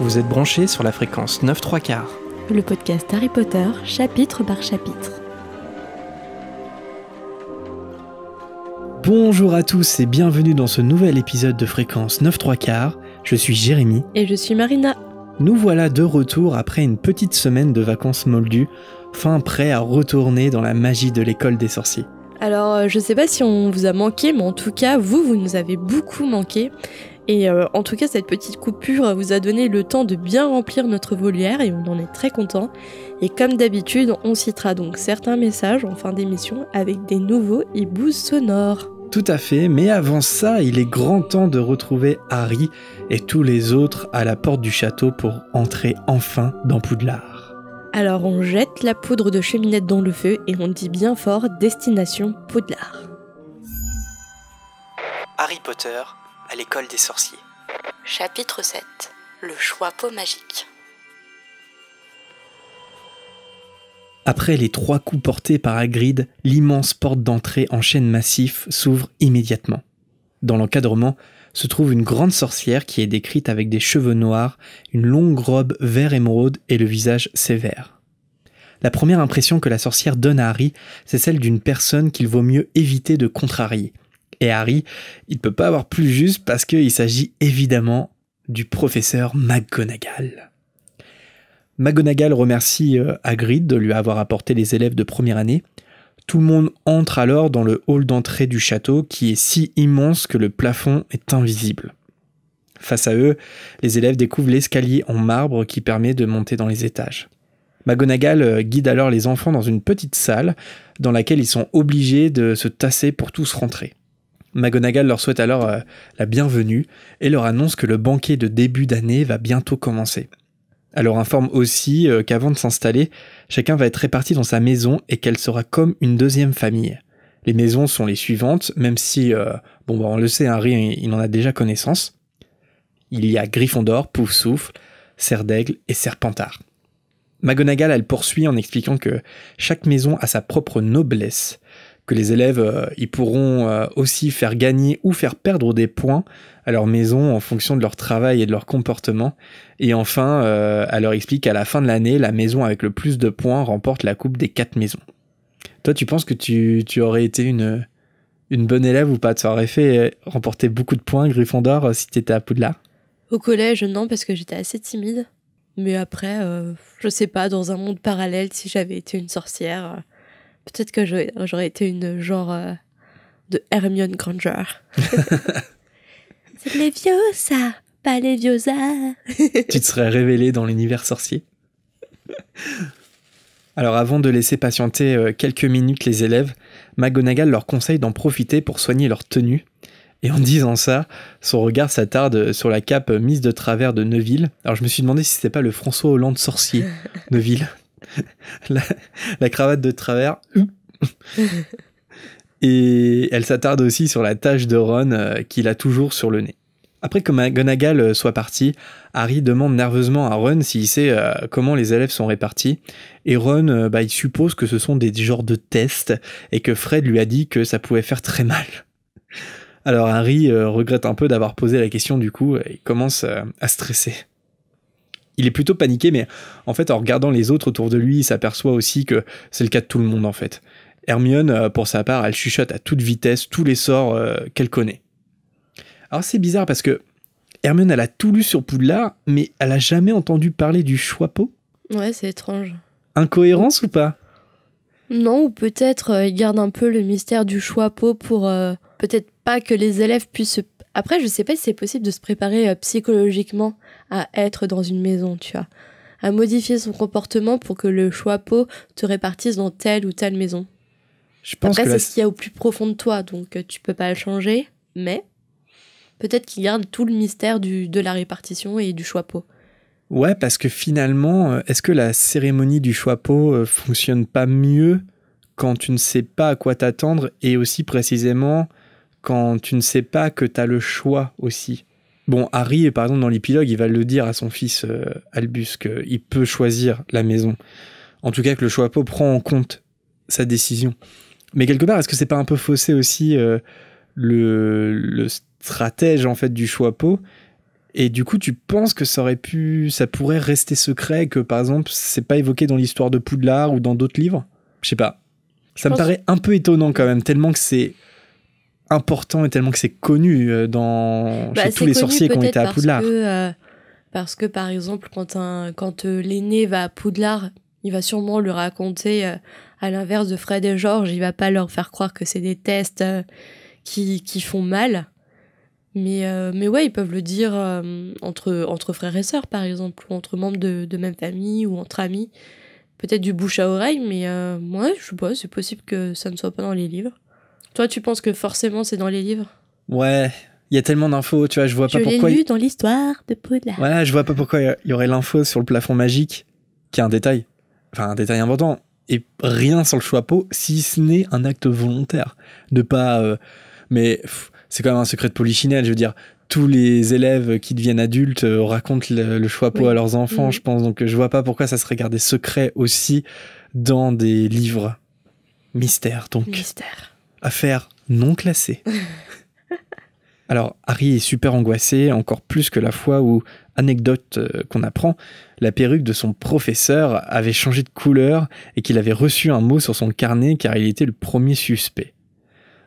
Vous êtes branchés sur la fréquence 9/3/4. Le podcast Harry Potter, chapitre par chapitre. Bonjour à tous et bienvenue dans ce nouvel épisode de fréquence 9/3/4. Je suis Jérémy. Et je suis Marina. Nous voilà de retour après une petite semaine de vacances moldues, fin prêt à retourner dans la magie de l'école des sorciers. Alors, je sais pas si on vous a manqué, mais en tout cas, vous nous avez beaucoup manqué. Et en tout cas, cette petite coupure vous a donné le temps de bien remplir notre volière et on en est très content. Et comme d'habitude, on citera donc certains messages en fin d'émission avec des nouveaux hiboux sonores. Tout à fait, mais avant ça, il est grand temps de retrouver Harry et tous les autres à la porte du château pour entrer enfin dans Poudlard. Alors on jette la poudre de cheminette dans le feu et on dit bien fort destination Poudlard. Harry Potter à l'école des sorciers. Chapitre 7. Le choix-peau magique. Après les 3 coups portés par Hagrid, l'immense porte d'entrée en chêne massif s'ouvre immédiatement. Dans l'encadrement se trouve une grande sorcière qui est décrite avec des cheveux noirs, une longue robe vert émeraude et le visage sévère. La première impression que la sorcière donne à Harry, c'est celle d'une personne qu'il vaut mieux éviter de contrarier. Et Harry, il ne peut pas avoir plus juste parce qu'il s'agit évidemment du professeur McGonagall. McGonagall remercie Hagrid de lui avoir apporté les élèves de première année. Tout le monde entre alors dans le hall d'entrée du château qui est si immense que le plafond est invisible. Face à eux, les élèves découvrent l'escalier en marbre qui permet de monter dans les étages. McGonagall guide alors les enfants dans une petite salle dans laquelle ils sont obligés de se tasser pour tous rentrer. McGonagall leur souhaite alors la bienvenue et leur annonce que le banquet de début d'année va bientôt commencer. Elle leur informe aussi qu'avant de s'installer, chacun va être réparti dans sa maison et qu'elle sera comme une deuxième famille. Les maisons sont les suivantes, même si, on le sait, Harry il en a déjà connaissance. Il y a Gryffondor, Poufsouffle, Serre d'Aigle et Serpentard. McGonagall, elle poursuit en expliquant que chaque maison a sa propre noblesse, que les élèves ils pourront aussi faire gagner ou faire perdre des points à leur maison en fonction de leur travail et de leur comportement. Et enfin, elle leur explique qu'à la fin de l'année, la maison avec le plus de points remporte la coupe des 4 maisons. Toi, tu penses que tu aurais été une bonne élève ou pas? Tu aurais fait remporter beaucoup de points, Gryffondor, si tu étais à Poudlard? Au collège, non, parce que j'étais assez timide. Mais après, je sais pas, dans un monde parallèle, si j'avais été une sorcière, peut-être que j'aurais été une genre de Hermione Granger. C'est les vieux, ça, pas les vieux arts. Tu te serais révélée dans l'univers sorcier. Alors avant de laisser patienter quelques minutes les élèves, McGonagall leur conseille d'en profiter pour soigner leur tenue. Et en disant ça, son regard s'attarde sur la cape mise de travers de Neville. Alors je me suis demandé si c'était pas le François Hollande sorcier, Neville. La cravate de travers. Et elle s'attarde aussi sur la tache de Ron qu'il a toujours sur le nez. Après que McGonagall soit partie, Harry demande nerveusement à Ron s'il sait comment les élèves sont répartis. Et Ron, il suppose que ce sont des genres de tests et que Fred lui a dit que ça pouvait faire très mal. Alors Harry regrette un peu d'avoir posé la question du coup et commence à stresser. Il est plutôt paniqué, mais en fait en regardant les autres autour de lui, il s'aperçoit aussi que c'est le cas de tout le monde en fait. Hermione, pour sa part, elle chuchote à toute vitesse tous les sorts qu'elle connaît. Alors c'est bizarre parce que Hermione, elle a tout lu sur Poudlard, mais elle a jamais entendu parler du choix-peau. Ouais, c'est étrange. Incohérence ou pas? Non, ou peut-être il garde un peu le mystère du choix-peau pour peut-être pas que les élèves puissent... Après, je sais pas si c'est possible de se préparer psychologiquement à être dans une maison, tu vois. À modifier son comportement pour que le choix-peau te répartisse dans telle ou telle maison. Je pense Après, que c'est ce qu'il y a au plus profond de toi, donc tu peux pas le changer, mais peut-être qu'il garde tout le mystère de la répartition et du choix-peau. Ouais, parce que finalement, est-ce que la cérémonie du choix-peau fonctionne pas mieux quand tu ne sais pas à quoi t'attendre et aussi précisément quand tu ne sais pas que t'as le choix aussi? Bon, Harry, par exemple, dans l'épilogue, il va le dire à son fils Albus qu'il peut choisir la maison. En tout cas, que le choix-peau prend en compte sa décision. Mais quelque part, est-ce que c'est pas un peu faussé aussi le stratège en fait du choix-peau Et du coup, tu penses que ça pourrait rester secret, que par exemple, c'est pas évoqué dans l'histoire de Poudlard ou dans d'autres livres? Je sais pas. Ça me paraît un peu étonnant quand même, tellement que c'est important et tellement que c'est connu chez tous les sorciers qui ont été à Poudlard. Parce que par exemple, quand l'aîné va à Poudlard, il va sûrement le raconter à l'inverse de Fred et George. Il va pas leur faire croire que c'est des tests qui font mal. Mais ouais, ils peuvent le dire entre frères et sœurs, par exemple, ou entre membres de même famille, ou entre amis. Peut-être du bouche à oreille, mais ouais, je sais pas, c'est possible que ça ne soit pas dans les livres. Toi, tu penses que forcément c'est dans les livres? Ouais, il y a tellement d'infos, tu vois, je vois pas pourquoi... Je l'ai lu dans l'histoire de Poudlard. Voilà, je vois pas pourquoi il y aurait l'info sur le plafond magique, qui est un détail. Enfin, un détail important. Et rien sur le chapeau, si ce n'est un acte volontaire. De pas... mais c'est quand même un secret de polichinelle, je veux dire. Tous les élèves qui deviennent adultes racontent le chapeau à leurs enfants, je pense. Donc je vois pas pourquoi ça serait gardé secret aussi dans des livres. Mystère, donc. Mystère. Affaire non classée. Alors, Harry est super angoissé, encore plus que la fois où, anecdote qu'on apprend, la perruque de son professeur avait changé de couleur et qu'il avait reçu un mot sur son carnet car il était le premier suspect.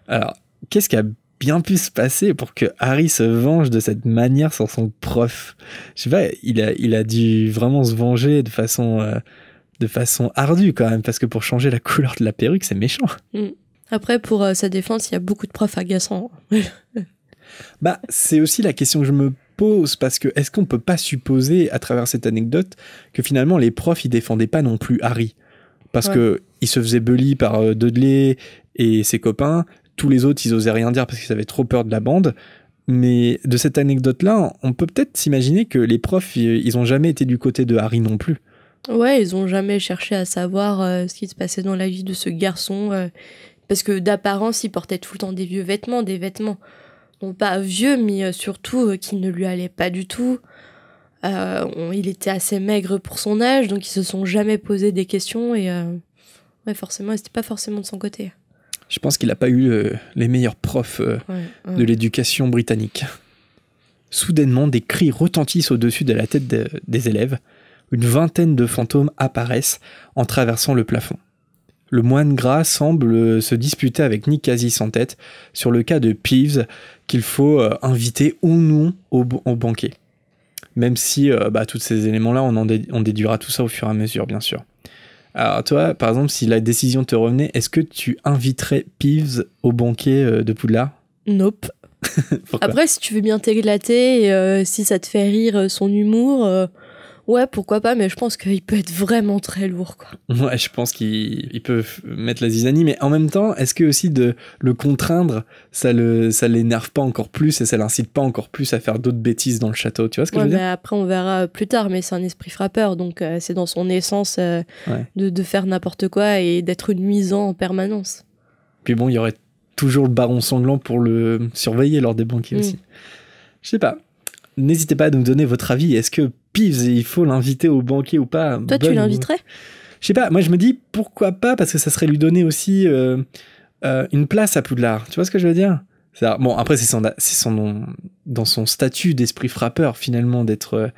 Alors, qu'est-ce qui a bien pu se passer pour que Harry se venge de cette manière sur son prof? Je sais pas, il a dû vraiment se venger de façon ardue quand même, parce que pour changer la couleur de la perruque, c'est méchant. Après, pour sa défense, il y a beaucoup de profs agaçants. Bah, c'est aussi la question que je me pose, parce que est-ce qu'on peut pas supposer, à travers cette anecdote, que finalement les profs, ils défendaient pas non plus Harry? Parce que il se faisait bully par Dudley et ses copains, tous les autres, ils osaient rien dire parce qu'ils avaient trop peur de la bande. Mais de cette anecdote-là, on peut peut-être s'imaginer que les profs, ils ont jamais été du côté de Harry non plus. Ouais, ils ont jamais cherché à savoir ce qui se passait dans la vie de ce garçon, parce que d'apparence, il portait tout le temps des vêtements, non pas vieux, mais surtout qui ne lui allaient pas du tout. Il était assez maigre pour son âge, donc ils se sont jamais posé des questions, et ouais, forcément, c'était pas forcément de son côté. Je pense qu'il n'a pas eu les meilleurs profs de l'éducation britannique. Soudainement, des cris retentissent au-dessus de la tête des élèves. Une vingtaine de fantômes apparaissent en traversant le plafond. Le moine gras semble se disputer avec Nick quasi sans tête sur le cas de Peeves qu'il faut inviter ou non au banquet. Même si tous ces éléments-là, on déduira tout ça au fur et à mesure, bien sûr. Alors toi, par exemple, si la décision te revenait, est-ce que tu inviterais Peeves au banquet de Poudlard? Nope. Après, si tu veux bien t'éclater, si ça te fait rire son humour, ouais, pourquoi pas, mais je pense qu'il peut être vraiment très lourd, quoi. Ouais, je pense qu'il peut mettre la zizanie, mais en même temps, est-ce que aussi de le contraindre, ça l'énerve pas encore plus et ça l'incite pas encore plus à faire d'autres bêtises dans le château, tu vois ce que je veux dire? Mais après, on verra plus tard, mais c'est un esprit frappeur, donc c'est dans son essence de faire n'importe quoi et d'être nuisant en permanence. Puis bon, il y aurait toujours le baron sanglant pour le surveiller lors des banquets aussi. Je sais pas. N'hésitez pas à nous donner votre avis. Est-ce que Peeves, il faut l'inviter au banquet ou pas? Toi, tu l'inviterais? Je sais pas. Moi, je me dis pourquoi pas, parce que ça serait lui donner aussi une place à Poudlard. Tu vois ce que je veux dire? Bon, après, c'est dans son statut d'esprit frappeur, finalement, d'être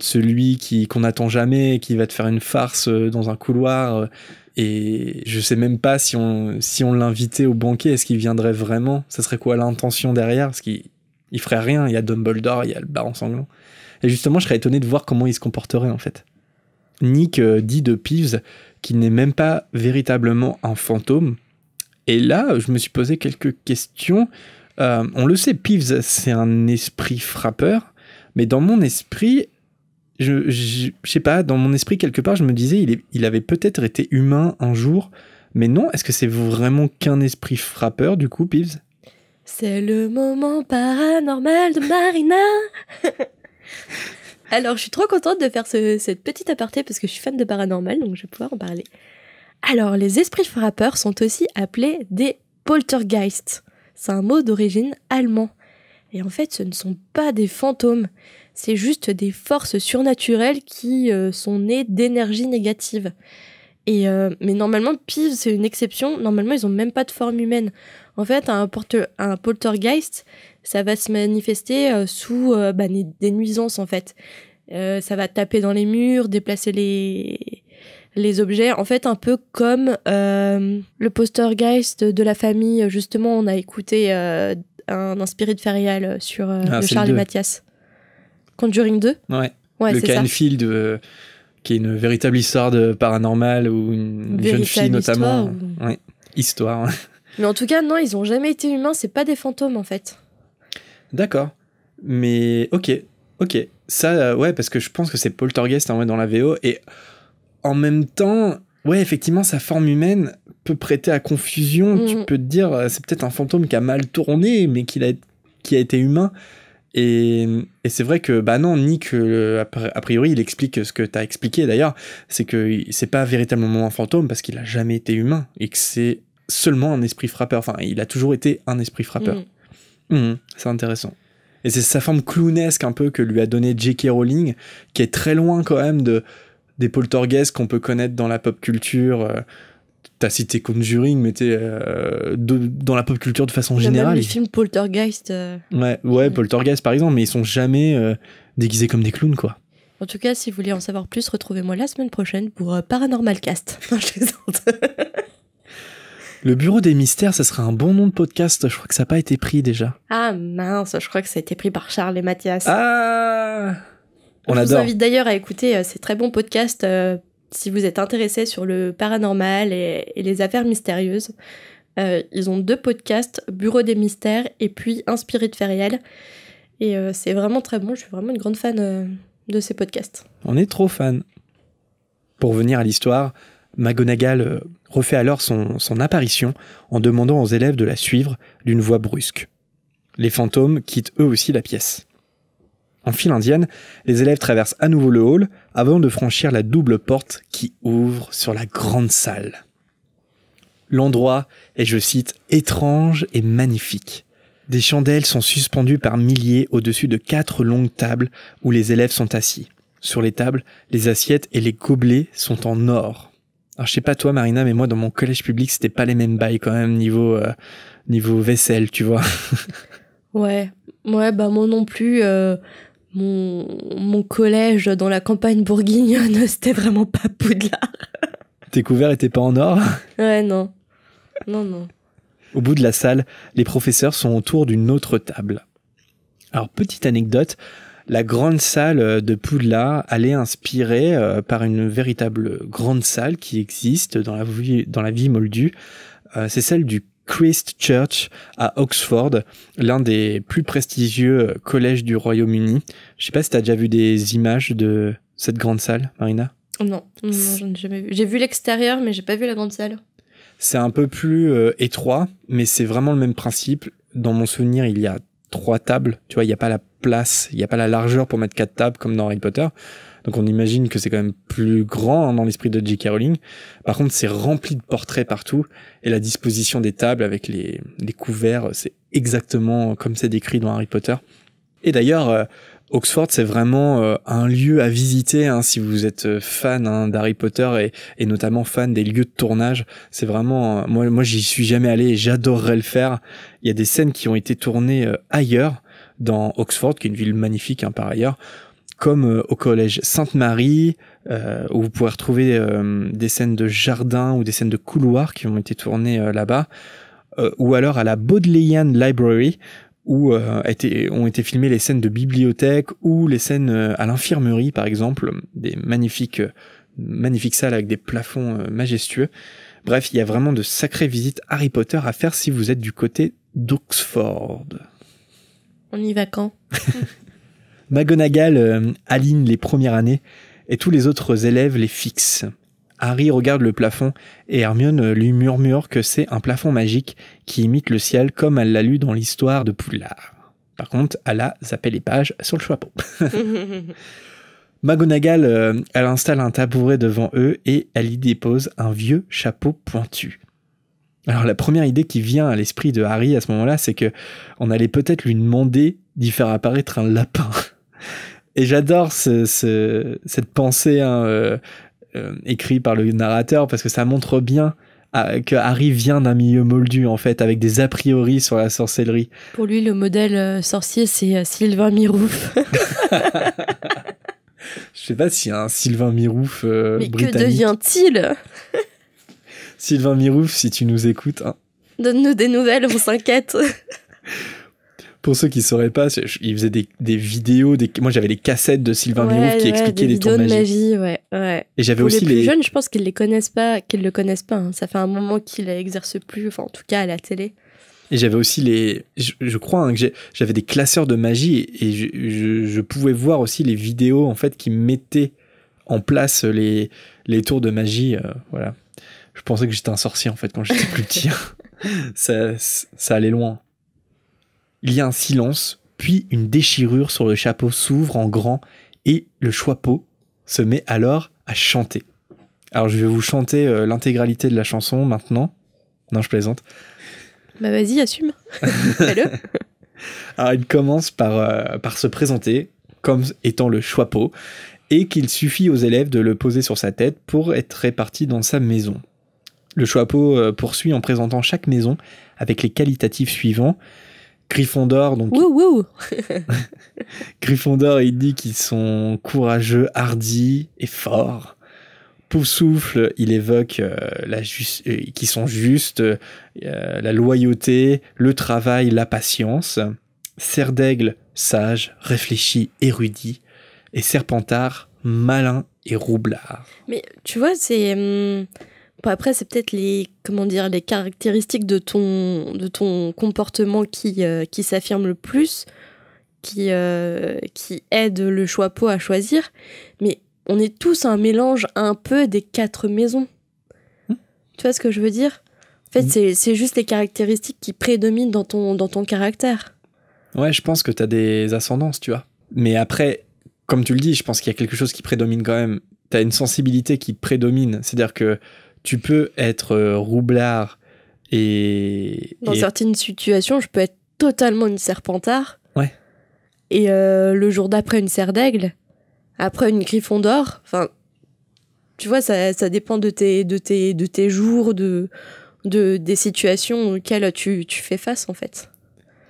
celui qu'on n'attend jamais, qui va te faire une farce dans un couloir. Et je sais même pas si on l'invitait au banquet, est-ce qu'il viendrait vraiment? Ça serait quoi l'intention derrière? Parce qu'il ferait rien. Il y a Dumbledore, il y a le baron sanglant. Et justement, je serais étonné de voir comment il se comporterait, en fait. Nick dit de Peeves qu'il n'est même pas véritablement un fantôme. Et là, je me suis posé quelques questions. On le sait, Peeves, c'est un esprit frappeur. Mais dans mon esprit, je sais pas, dans mon esprit, quelque part, je me disais, il avait peut-être été humain un jour. Mais non, est-ce que c'est vraiment qu'un esprit frappeur, du coup, Peeves? C'est le moment paranormal de Marina. Alors, je suis trop contente de faire cette petite aparté parce que je suis fan de paranormal, donc je vais pouvoir en parler. Alors, les esprits frappeurs sont aussi appelés des poltergeists. C'est un mot d'origine allemand. Et en fait, ce ne sont pas des fantômes. C'est juste des forces surnaturelles qui sont nées d'énergie négative. Mais normalement, Peeves, c'est une exception. Normalement, ils ont même pas de forme humaine. En fait, un poltergeist, ça va se manifester sous des nuisances, en fait. Ça va taper dans les murs, déplacer les objets. En fait, un peu comme le poltergeist de la famille. Justement, on a écouté un Inspiré de Ferial sur le Charles et Mathias. Conjuring 2 ? Ouais, c'est le cas ça. Enfield, qui est une véritable histoire de paranormal, où une jeune fille notamment... Histoire. Ouais. Mais en tout cas, non, ils ont jamais été humains, c'est pas des fantômes, en fait. D'accord. Mais ok. Ça, ouais, parce que je pense que c'est poltergeist dans la VO, et en même temps, ouais, effectivement, sa forme humaine peut prêter à confusion. Tu peux te dire, c'est peut-être un fantôme qui a mal tourné, mais qui a été humain. Et c'est vrai que, non, Nick, a priori, il explique ce que t'as expliqué d'ailleurs, c'est que c'est pas véritablement un fantôme parce qu'il a jamais été humain, et que c'est seulement un esprit frappeur. Enfin, il a toujours été un esprit frappeur. C'est intéressant. Et c'est sa forme clownesque un peu que lui a donné J.K. Rowling, qui est très loin quand même des poltergeists qu'on peut connaître dans la pop culture. T'as cité Conjuring, mais dans la pop culture de façon générale. Même les films Poltergeist. Ouais, Poltergeist par exemple, mais ils sont jamais déguisés comme des clowns, quoi. En tout cas, si vous voulez en savoir plus, retrouvez-moi la semaine prochaine pour Paranormal Cast. Non, je plaisante. Le Bureau des Mystères, ça serait un bon nom de podcast. Je crois que ça n'a pas été pris déjà. Ah mince, je crois que ça a été pris par Charles et Mathias. Ah, on adore. Je vous invite d'ailleurs à écouter ces très bons podcasts si vous êtes intéressés sur le paranormal et les affaires mystérieuses. Ils ont 2 podcasts, Bureau des Mystères et puis Inspiré de Ferial. Et c'est vraiment très bon, je suis vraiment une grande fan de ces podcasts. On est trop fan. Pour revenir à l'histoire, McGonagall refait alors son apparition en demandant aux élèves de la suivre d'une voix brusque. Les fantômes quittent eux aussi la pièce. En file indienne, les élèves traversent à nouveau le hall avant de franchir la double porte qui ouvre sur la grande salle. L'endroit est, je cite, étrange et magnifique. Des chandelles sont suspendues par milliers au-dessus de 4 longues tables où les élèves sont assis. Sur les tables, les assiettes et les gobelets sont en or. Alors je sais pas toi Marina, mais moi dans mon collège public c'était pas les mêmes bails quand même niveau vaisselle, tu vois. Ouais, moi non plus. Mon collège dans la campagne bourguignonne, c'était vraiment pas Poudlard. Tes couverts étaient pas en or ? Ouais, non. Au bout de la salle, les professeurs sont autour d'une autre table. Alors petite anecdote, la grande salle de Poudlard, elle est inspirée par une véritable grande salle qui existe dans la vie moldue. C'est celle du Christ Church à Oxford, l'un des plus prestigieux collèges du Royaume-Uni. Je sais pas si t'as déjà vu des images de cette grande salle, Marina ? Non, je n'ai jamais vu. J'ai vu l'extérieur, mais j'ai pas vu la grande salle. C'est un peu plus étroit, mais c'est vraiment le même principe. Dans mon souvenir, il y a 3 tables, tu vois, il n'y a pas la place, il n'y a pas la largeur pour mettre 4 tables comme dans Harry Potter. Donc on imagine que c'est quand même plus grand dans l'esprit de J.K. Rowling. Par contre, c'est rempli de portraits partout, et la disposition des tables avec les couverts, c'est exactement comme c'est décrit dans Harry Potter. Et d'ailleurs, Oxford, c'est vraiment un lieu à visiter si vous êtes fan d'Harry Potter et notamment fan des lieux de tournage. C'est vraiment... moi, j'y suis jamais allé et j'adorerais le faire. Il y a des scènes qui ont été tournées ailleurs, dans Oxford, qui est une ville magnifique par ailleurs, comme au collège Sainte-Marie, où vous pouvez retrouver des scènes de jardin ou des scènes de couloirs qui ont été tournées là-bas, ou alors à la Bodleian Library, où ont été filmées les scènes de bibliothèque ou les scènes à l'infirmerie, par exemple, des magnifiques salles avec des plafonds majestueux. Bref, il y a vraiment de sacrées visites Harry Potter à faire si vous êtes du côté d'Oxford. On y va quand ? McGonagall aligne les premières années et tous les autres élèves les fixent. Harry regarde le plafond et Hermione lui murmure que c'est un plafond magique qui imite le ciel comme elle l'a lu dans l'histoire de Poudlard. Par contre, elle a zappé les pages sur le chapeau. McGonagall, elle installe un tabouret devant eux et elle y dépose un vieux chapeau pointu. Alors la première idée qui vient à l'esprit de Harry à ce moment-là, c'est que on allait peut-être lui demander d'y faire apparaître un lapin. Et j'adore cette pensée écrit par le narrateur, parce que ça montre bien que Harry vient d'un milieu moldu, en fait, avec des a priori sur la sorcellerie. Pour lui, le modèle sorcier, c'est Sylvain Mirouf. Je sais pas s'il y a un Sylvain Mirouf Mais britannique. que devient-il? Sylvain Mirouf, si tu nous écoutes. Hein. Donne-nous des nouvelles, on s'inquiète. Pour ceux qui sauraient pas, il faisait des vidéos. Moi, j'avais les cassettes de Sylvain Mirouf qui expliquaient des tours de magie. Ouais. Et j'avais pour aussi les plus jeunes, je pense qu'ils le connaissent pas. Hein. Ça fait un moment qu'il n'exerce plus, enfin en tout cas à la télé. Et j'avais aussi je crois hein, que j'avais des classeurs de magie et je pouvais voir aussi les vidéos en fait qui mettaient en place les tours de magie. Voilà. Je pensais que j'étais un sorcier en fait quand j'étais plus petit. ça allait loin. Il y a un silence, puis une déchirure sur le chapeau s'ouvre en grand et le Choixpeau se met alors à chanter. Alors je vais vous chanter l'intégralité de la chanson maintenant. Non, je plaisante. Bah vas-y, assume. Fais-le. Alors il commence par se présenter comme étant le Choixpeau et qu'il suffit aux élèves de le poser sur sa tête pour être répartis dans sa maison. Le Choixpeau poursuit en présentant chaque maison avec les qualitatifs suivants. Gryffondor, donc. Wouh. Gryffondor, il dit qu'ils sont courageux, hardis et forts. Poufsouffle, il évoque qu'ils sont justes, la loyauté, le travail, la patience. Serdaigle, sage, réfléchi, érudit. Et Serpentard, malin et roublard. Mais tu vois, c'est... Bon, après, c'est peut-être les caractéristiques de ton comportement qui s'affirment le plus, qui aident le Choixpeau à choisir. Mais on est tous un mélange un peu des 4 maisons. Tu vois ce que je veux dire? En fait, c'est juste les caractéristiques qui prédominent dans ton caractère. Ouais, je pense que t'as des ascendances, tu vois. Mais après, comme tu le dis, je pense qu'il y a quelque chose qui prédomine quand même. T'as une sensibilité qui prédomine. C'est-à-dire que tu peux être roublard Dans certaines situations, je peux être totalement une Serpentard. Ouais. Et le jour d'après, une Serdaigle. Après, une Gryffondor. Enfin, tu vois, ça dépend de tes jours, des situations auxquelles tu fais face, en fait.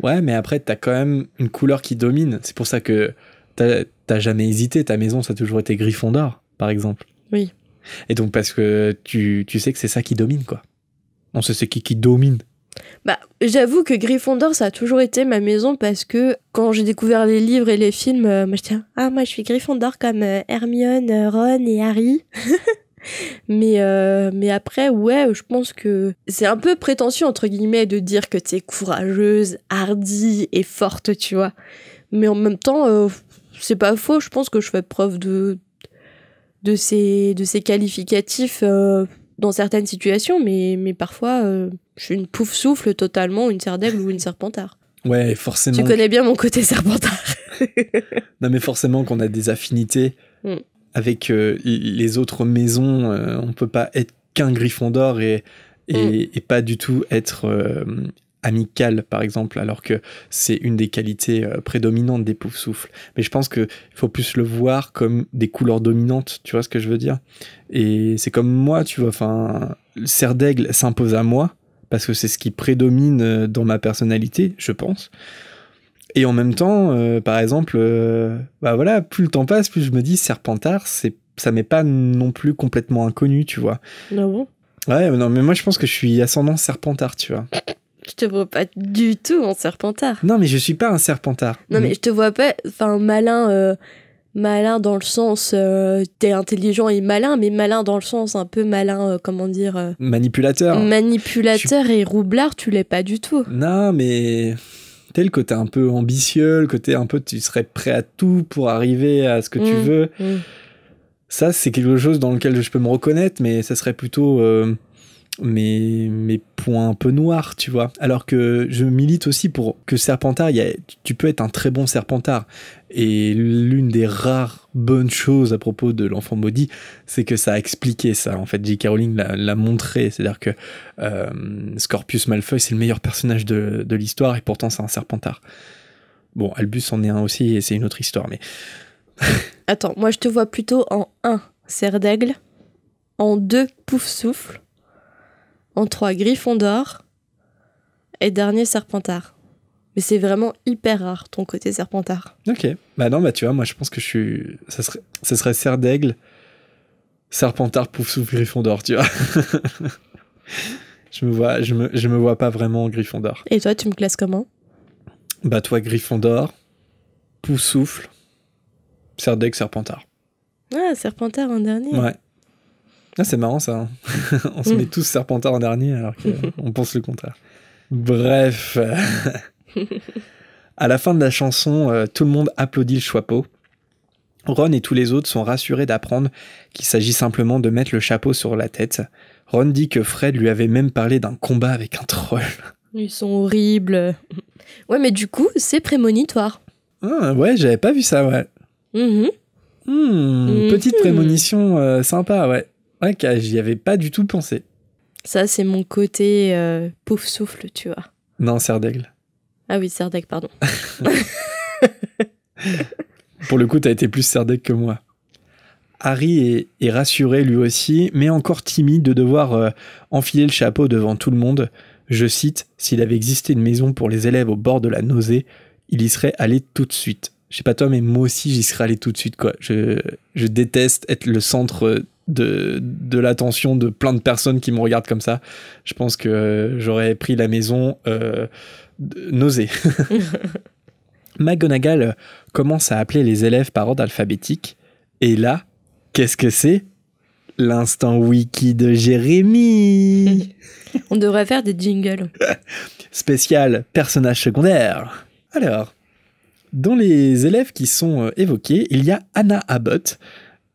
Ouais, mais après, t'as quand même une couleur qui domine. C'est pour ça que t'as jamais hésité. Ta maison, ça a toujours été Gryffondor, par exemple. Oui. Et donc, parce que tu sais que c'est ça qui domine, quoi. On sait c'est qui domine. Bah, j'avoue que Gryffondor, ça a toujours été ma maison parce que quand j'ai découvert les livres et les films, moi je dis moi je suis Gryffondor comme Hermione, Ron et Harry. mais après, ouais, je pense que c'est un peu prétentieux entre guillemets de dire que t'es courageuse, hardie et forte, tu vois. Mais en même temps, c'est pas faux. Je pense que je fais preuve de ces qualificatifs dans certaines situations, mais parfois je suis une Poufsouffle totalement, une Serdaigle ou une Serpentard. Ouais, forcément. Tu connais bien mon côté Serpentard. Non, mais forcément qu'on a des affinités avec les autres maisons. On peut pas être qu'un Gryffondor et pas du tout être amical, par exemple, alors que c'est une des qualités prédominantes des Poufsouffles. Mais je pense qu'il faut plus le voir comme des couleurs dominantes, tu vois ce que je veux dire? Et c'est comme moi, tu vois, enfin, Serdaigle s'impose à moi, parce que c'est ce qui prédomine dans ma personnalité, je pense. Et en même temps, par exemple, bah voilà, plus le temps passe, plus je me dis Serpentard, ça m'est pas non plus complètement inconnu, tu vois. Ah bon? Ouais, non, mais moi je pense que je suis ascendant Serpentard, tu vois. Je te vois pas du tout en Serpentard. Non, mais je suis pas un Serpentard. Non, mais je te vois pas, enfin, malin dans le sens, t'es intelligent et malin, mais malin dans le sens un peu malin, comment dire... Manipulateur. Manipulateur et roublard, tu l'es pas du tout. Non, mais... T'es le côté un peu ambitieux, le côté un peu tu serais prêt à tout pour arriver à ce que tu veux. Ça, c'est quelque chose dans lequel je peux me reconnaître, mais ça serait plutôt mes points un peu noirs, tu vois. Alors que je milite aussi pour que Serpentard, tu peux être un très bon Serpentard. Et l'une des rares bonnes choses à propos de l'Enfant Maudit, c'est que ça a expliqué ça. En fait, J.K. Rowling l'a montré. C'est-à-dire que Scorpius Malfoy, c'est le meilleur personnage de l'histoire, et pourtant c'est un Serpentard. Bon, Albus en est un aussi, et c'est une autre histoire, mais... Attends, moi je te vois plutôt en 1 Serdaigle, en 2, Poufsouffle, en 3, Gryffondor, et dernier, Serpentard. Mais c'est vraiment hyper rare, ton côté Serpentard. Ok. Bah non, bah tu vois, moi je pense que ça serait Serre d'Aigle, Serpentard, Poufsouffle, Gryffondor, tu vois. je me vois pas vraiment en Gryffondor. Et toi, tu me classes comment? Bah toi, Gryffondor, Poufsouffle, Serre d'Aigle, Serpentard. Ah, Serpentard en dernier. Ouais. Ah, c'est marrant ça. Hein. On se met tous Serpentard en dernier alors qu'on pense le contraire. Bref. À la fin de la chanson, tout le monde applaudit le chapeau. Ron et tous les autres sont rassurés d'apprendre qu'il s'agit simplement de mettre le chapeau sur la tête. Ron dit que Fred lui avait même parlé d'un combat avec un troll. Ils sont horribles. Ouais, mais du coup, c'est prémonitoire. Ah, ouais, j'avais pas vu ça, ouais. Petite prémonition sympa, ouais. Ouais, j'y avais pas du tout pensé. Ça, c'est mon côté Poufsouffle, tu vois. Non, Serre d'Aigle. Ah oui, Serre d'Aigle, pardon. Pour le coup, t'as été plus Serre d'Aigle que moi. Harry est rassuré lui aussi, mais encore timide de devoir enfiler le chapeau devant tout le monde. Je cite, « S'il avait existé une maison pour les élèves au bord de la nausée, il y serait allé tout de suite. » Je sais pas toi, mais moi aussi, j'y serais allé tout de suite, quoi. Je déteste être le centre de l'attention de plein de personnes qui me regardent comme ça. Je pense que j'aurais pris la maison nausée. McGonagall commence à appeler les élèves par ordre alphabétique. Et là, qu'est-ce que c'est? L'instant wiki de Jérémy. On devrait faire des jingles. Spécial personnage secondaire. Alors, dans les élèves qui sont évoqués, il y a Anna Abbott.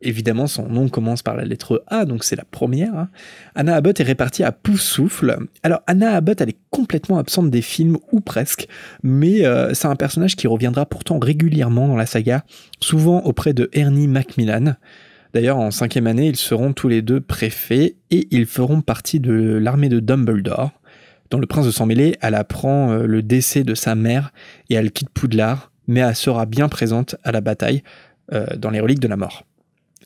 Évidemment, son nom commence par la lettre A, donc c'est la première. Hein. Anna Abbott est répartie à Poufsouffle. Alors, Anna Abbott, elle est complètement absente des films, ou presque, mais c'est un personnage qui reviendra pourtant régulièrement dans la saga, souvent auprès de Ernie Macmillan. D'ailleurs, en 5e année, ils seront tous les deux préfets, et ils feront partie de l'armée de Dumbledore. Dans Le Prince de Sang-Mêlé, elle apprend le décès de sa mère, et elle quitte Poudlard, mais elle sera bien présente à la bataille dans les Reliques de la Mort.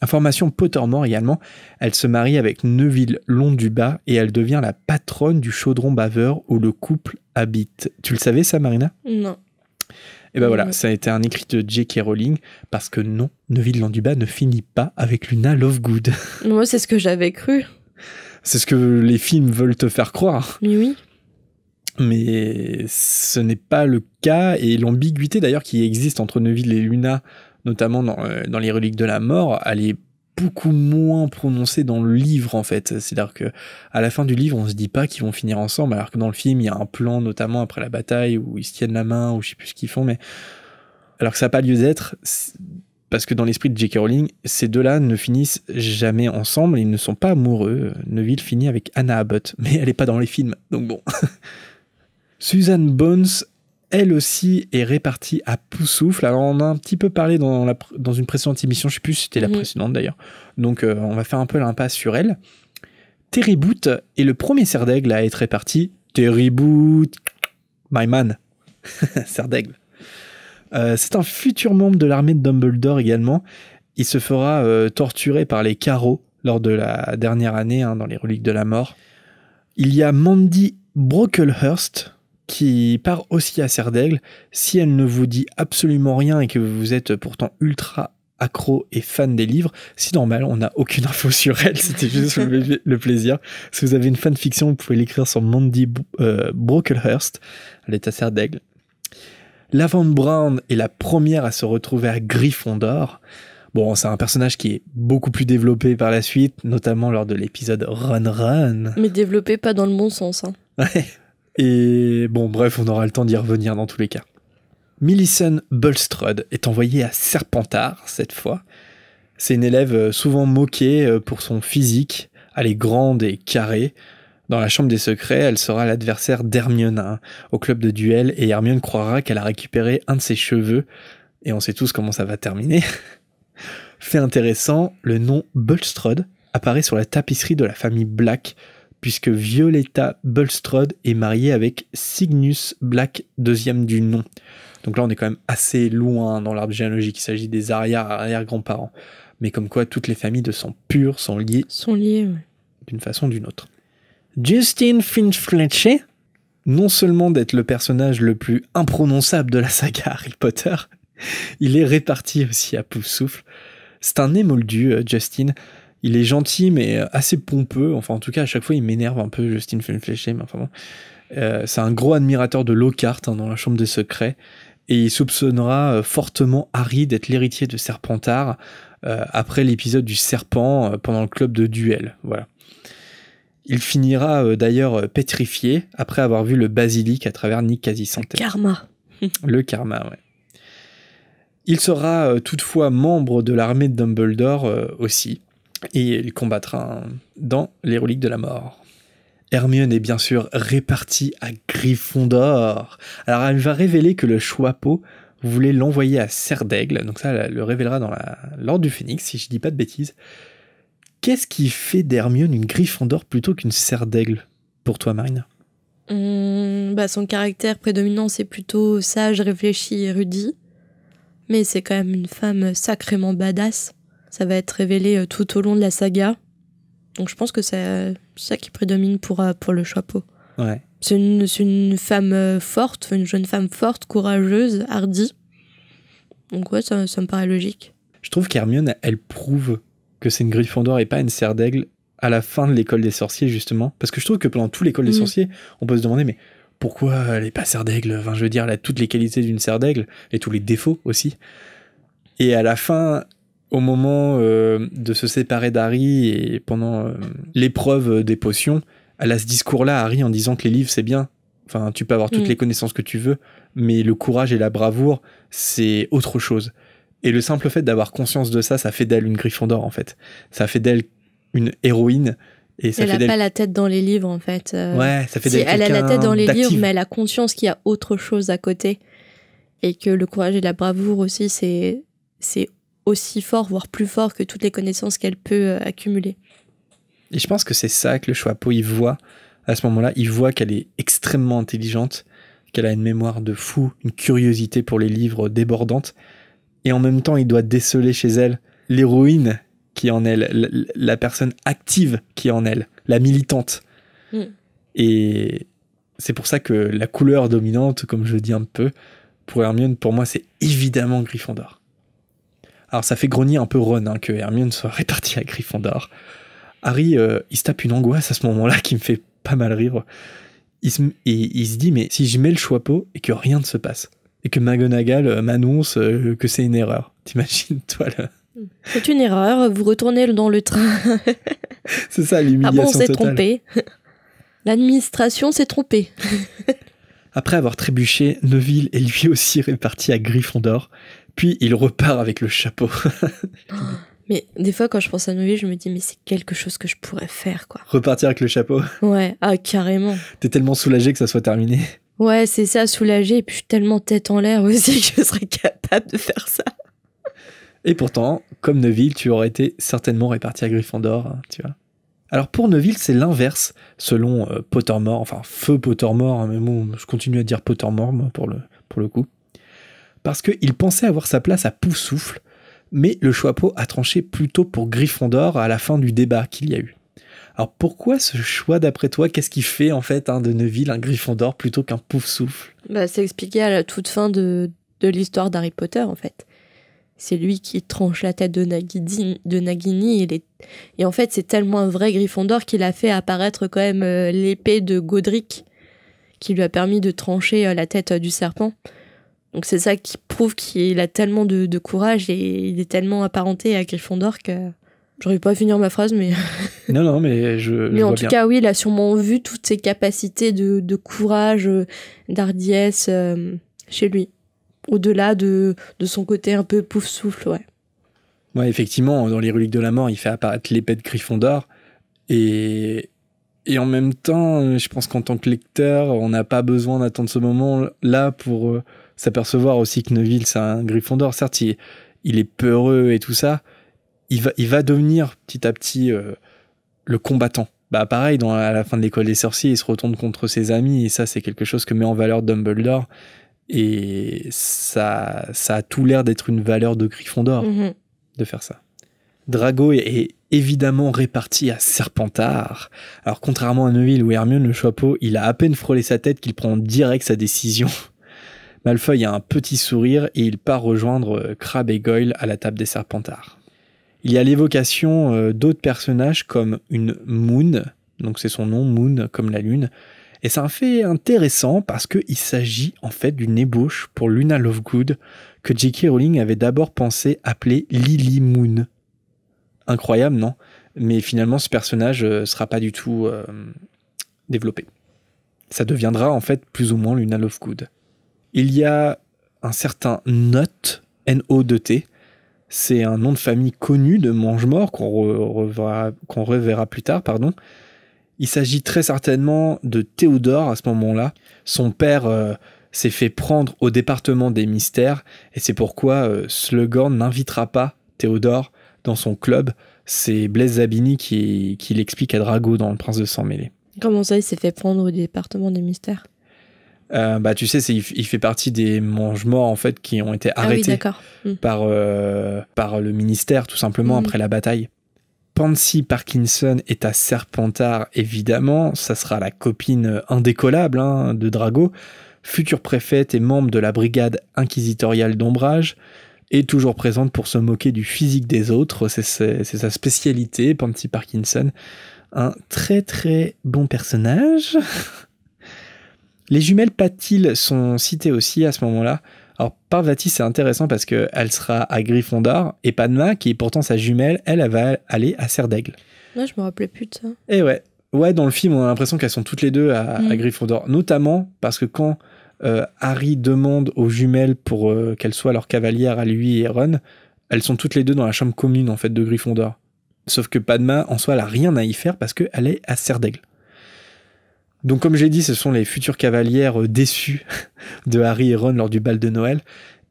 Information Pottermore également, elle se marie avec Neville Londubat et elle devient la patronne du chaudron baveur où le couple habite. Tu le savais ça, Marina? Non. Et ben voilà, ça a été un écrit de J.K. Rowling parce que non, Neville Londubat ne finit pas avec Luna Lovegood. Moi, c'est ce que j'avais cru. C'est ce que les films veulent te faire croire. Mais oui. Mais ce n'est pas le cas et l'ambiguïté d'ailleurs qui existe entre Neville et Luna, notamment dans les Reliques de la Mort, elle est beaucoup moins prononcée dans le livre en fait. C'est-à-dire que à la fin du livre, on se dit pas qu'ils vont finir ensemble, alors que dans le film, il y a un plan notamment après la bataille où ils se tiennent la main, ou je sais plus ce qu'ils font, mais alors que ça n'a pas lieu d'être, parce que dans l'esprit de J.K. Rowling, ces deux-là ne finissent jamais ensemble, ils ne sont pas amoureux. Neville finit avec Anna Abbott, mais elle est pas dans les films, donc bon. Susan Bones, elle aussi, est répartie à Poufsouffle. Alors, on a un petit peu parlé dans une précédente émission, je sais plus si c'était la précédente d'ailleurs. Donc, on va faire un peu l'impasse sur elle. Terry Boot est le premier cerf d'aigle à être réparti. Terry Boot, my man. Cerf d'aigle. C'est un futur membre de l'armée de Dumbledore également. Il se fera torturer par les carreaux lors de la dernière année dans les Reliques de la Mort. Il y a Mandy Brocklehurst, qui part aussi à Serre d'Aigle. Si elle ne vous dit absolument rien et que vous êtes pourtant ultra accro et fan des livres, c'est normal, on n'a aucune info sur elle, c'était juste le plaisir. Si vous avez une fanfiction, vous pouvez l'écrire sur Mandy Brocklehurst, elle est à Serre d'Aigle. Lavande Brown est la première à se retrouver à Gryffondor. Bon, c'est un personnage qui est beaucoup plus développé par la suite, notamment lors de l'épisode Run Run. Mais développé pas dans le bon sens. Hein. Ouais. Et bon, bref, on aura le temps d'y revenir dans tous les cas. Millicent Bulstrode est envoyée à Serpentard, cette fois. C'est une élève souvent moquée pour son physique. Elle est grande et carrée. Dans la chambre des secrets, elle sera l'adversaire d'Hermione au club de duel et Hermione croira qu'elle a récupéré un de ses cheveux. Et on sait tous comment ça va terminer. Fait intéressant, le nom Bulstrode apparaît sur la tapisserie de la famille Black, puisque Violetta Bulstrode est mariée avec Cygnus Black, deuxième du nom. Donc là, on est quand même assez loin dans l'arbre généalogique. Il s'agit des arrière-grands-parents. mais comme quoi toutes les familles de sang pur sont liées ouais. d'une façon ou d'une autre. Justin Finch-Fletcher, non seulement d'être le personnage le plus imprononçable de la saga Harry Potter, il est réparti aussi à Poufsouffle. C'est un nez moldu, Justin. Il est gentil, mais assez pompeux. Enfin, en tout cas, à chaque fois, il m'énerve un peu, Justin Finch-Fletcher. Mais enfin bon. C'est un gros admirateur de Lockhart dans la Chambre des Secrets. Et il soupçonnera fortement Harry d'être l'héritier de Serpentard après l'épisode du serpent pendant le club de duel. Voilà. Il finira d'ailleurs pétrifié après avoir vu le basilic à travers Nick Quasi-Centelle. Karma. Le karma, ouais. Il sera toutefois membre de l'armée de Dumbledore aussi, et il combattra dans les reliques de la mort. Hermione est bien sûr répartie à Gryffondor. Alors elle va révéler que le Choixpeau voulait l'envoyer à Serdaigle, donc ça elle le révélera dans l'Ordre du Phénix, si je dis pas de bêtises. Qu'est-ce qui fait d'Hermione une Gryffondor plutôt qu'une Serdaigle, pour toi, Marina ? Son caractère prédominant, c'est plutôt sage, réfléchi, érudit. Mais c'est quand même une femme sacrément badass. Ça va être révélé tout au long de la saga. Donc je pense que c'est ça qui prédomine pour le Choixpeau. Ouais. C'est une femme forte, une jeune femme forte, courageuse, hardie. Donc ouais, ça me paraît logique. Je trouve qu'Hermione, elle prouve que c'est une Gryffondor et pas une Serdaigle à la fin de l'école des sorciers, justement. Parce que je trouve que pendant toute l'école des sorciers, on peut se demander, mais pourquoi elle n'est pas Serdaigle ? Enfin, je veux dire, elle a toutes les qualités d'une Serdaigle et tous les défauts aussi. Et à la fin, au moment de se séparer d'Harry et pendant l'épreuve des potions, elle a ce discours-là à Harry en disant que les livres, c'est bien. Enfin, tu peux avoir toutes les connaissances que tu veux, mais le courage et la bravoure, c'est autre chose. Et le simple fait d'avoir conscience de ça, ça fait d'elle une Gryffondor, en fait. Ça fait d'elle une héroïne. Et ça elle fait n'a pas la tête dans les livres, en fait. Ouais, ça fait d'elle elle a la tête dans les d'active. livres, mais elle a conscience qu'il y a autre chose à côté. Et que le courage et la bravoure aussi, c'est aussi fort, voire plus fort que toutes les connaissances qu'elle peut accumuler. Et je pense que c'est ça que le Choixpeau, il voit à ce moment-là. Il voit qu'elle est extrêmement intelligente, qu'elle a une mémoire de fou, une curiosité pour les livres débordante. Et en même temps, il doit déceler chez elle l'héroïne qui est en elle, la personne active qui est en elle, la militante. Et c'est pour ça que la couleur dominante, comme je dis un peu, pour Hermione, pour moi, c'est évidemment Gryffondor. Alors ça fait grogner un peu Ron que Hermione soit répartie à Gryffondor. Harry, il se tape une angoisse à ce moment-là qui me fait pas mal rire. Il se dit, mais si je mets le Choixpeau et que rien ne se passe, et que McGonagall m'annonce que c'est une erreur, t'imagines, toi, là. C'est une erreur, vous retournez dans le train. C'est ça, l'humiliation on s'est totale. trompé. L'administration s'est trompée. Après avoir trébuché, Neville est lui aussi réparti à Gryffondor, puis il repart avec le chapeau. Mais des fois, quand je pense à Neville, je me dis, mais c'est quelque chose que je pourrais faire, quoi. Repartir avec le chapeau. Ouais, carrément. T'es tellement soulagé que ça soit terminé. Ouais, c'est ça, soulagé, et puis je suis tellement tête en l'air aussi que je serais capable de faire ça. Et pourtant, comme Neville, tu aurais été certainement réparti à Gryffondor, tu vois. Alors pour Neville, c'est l'inverse, selon Pottermore, enfin Feu Pottermore, mais bon, je continue à dire Pottermore moi, pour le coup. Parce qu'il pensait avoir sa place à Poufsouffle, mais le Choixpeau a tranché plutôt pour Gryffondor à la fin du débat qu'il y a eu. Alors pourquoi ce choix d'après toi ? Qu'est-ce qui fait en fait de Neville un Gryffondor plutôt qu'un Poufsouffle ? C'est expliqué à la toute fin de l'histoire d'Harry Potter en fait. C'est lui qui tranche la tête de Nagini et en fait c'est tellement un vrai Gryffondor qu'il a fait apparaître quand même l'épée de Godric qui lui a permis de trancher la tête du serpent. Donc c'est ça qui prouve qu'il a tellement de courage et il est tellement apparenté à Gryffondor que j'arrive pas à finir ma phrase mais non mais mais en tout cas oui, il a sûrement vu toutes ses capacités de courage, d'hardiesse chez lui. Au-delà de son côté un peu Poufsouffle, ouais. Ouais, effectivement, dans les reliques de la mort, il fait apparaître l'épée de Gryffondor. Et en même temps, je pense qu'en tant que lecteur, on n'a pas besoin d'attendre ce moment-là pour s'apercevoir aussi que Neville, c'est un Gryffondor. Certes, il est peureux et tout ça. Il va devenir petit à petit le combattant. Pareil, à la fin de l'école des sorciers, il se retourne contre ses amis. Et ça, c'est quelque chose que met en valeur Dumbledore. Et ça a tout l'air d'être une valeur de Gryffondor de faire ça. Drago est évidemment réparti à Serpentard. Alors contrairement à Neville ou Hermione, le Choixpeau, il a à peine frôlé sa tête qu'il prend direct sa décision. Malfoy a un petit sourire et il part rejoindre Crabbe et Goyle à la table des Serpentards. Il y a l'évocation d'autres personnages comme une Moon, donc c'est son nom, Moon comme la lune, et c'est un fait intéressant parce qu'il s'agit en fait d'une ébauche pour Luna Lovegood que J.K. Rowling avait d'abord pensé appeler Lily Moon. Incroyable, non? Mais finalement, ce personnage sera pas du tout développé. Ça deviendra en fait plus ou moins Luna Lovegood. Il y a un certain Nott, N-O-T, c'est un nom de famille connu de Mange-Mort qu'on reverra plus tard, pardon. Il s'agit très certainement de Théodore à ce moment-là. Son père s'est fait prendre au département des mystères et c'est pourquoi Slughorn n'invitera pas Théodore dans son club. C'est Blaise Zabini qui l'explique à Drago dans Le Prince de Sang Mêlé. Comment ça, il s'est fait prendre au département des mystères? Tu sais, il fait partie des Mange-Morts en fait qui ont été arrêtés par le ministère tout simplement après la bataille. Pansy Parkinson est à Serpentard évidemment, ça sera la copine indécollable de Drago, future préfète et membre de la brigade inquisitoriale d'Ombrage, et toujours présente pour se moquer du physique des autres, c'est sa spécialité, Pansy Parkinson, un très très bon personnage. Les jumelles Patil sont citées aussi à ce moment-là. Alors Parvati, c'est intéressant parce qu'elle sera à Gryffondor et Padma, qui est pourtant sa jumelle, elle va aller à Serre d'Aigle. Ouais, je me rappelais plus de ça. Et ouais, dans le film, on a l'impression qu'elles sont toutes les deux à Gryffondor, notamment parce que quand Harry demande aux jumelles pour qu'elles soient leurs cavalières à lui et Ron, elles sont toutes les deux dans la chambre commune en fait de Gryffondor. Sauf que Padma, en soi, elle a rien à y faire parce qu'elle est à Serre d'Aigle. Donc comme j'ai dit, ce sont les futures cavalières déçues de Harry et Ron lors du bal de Noël,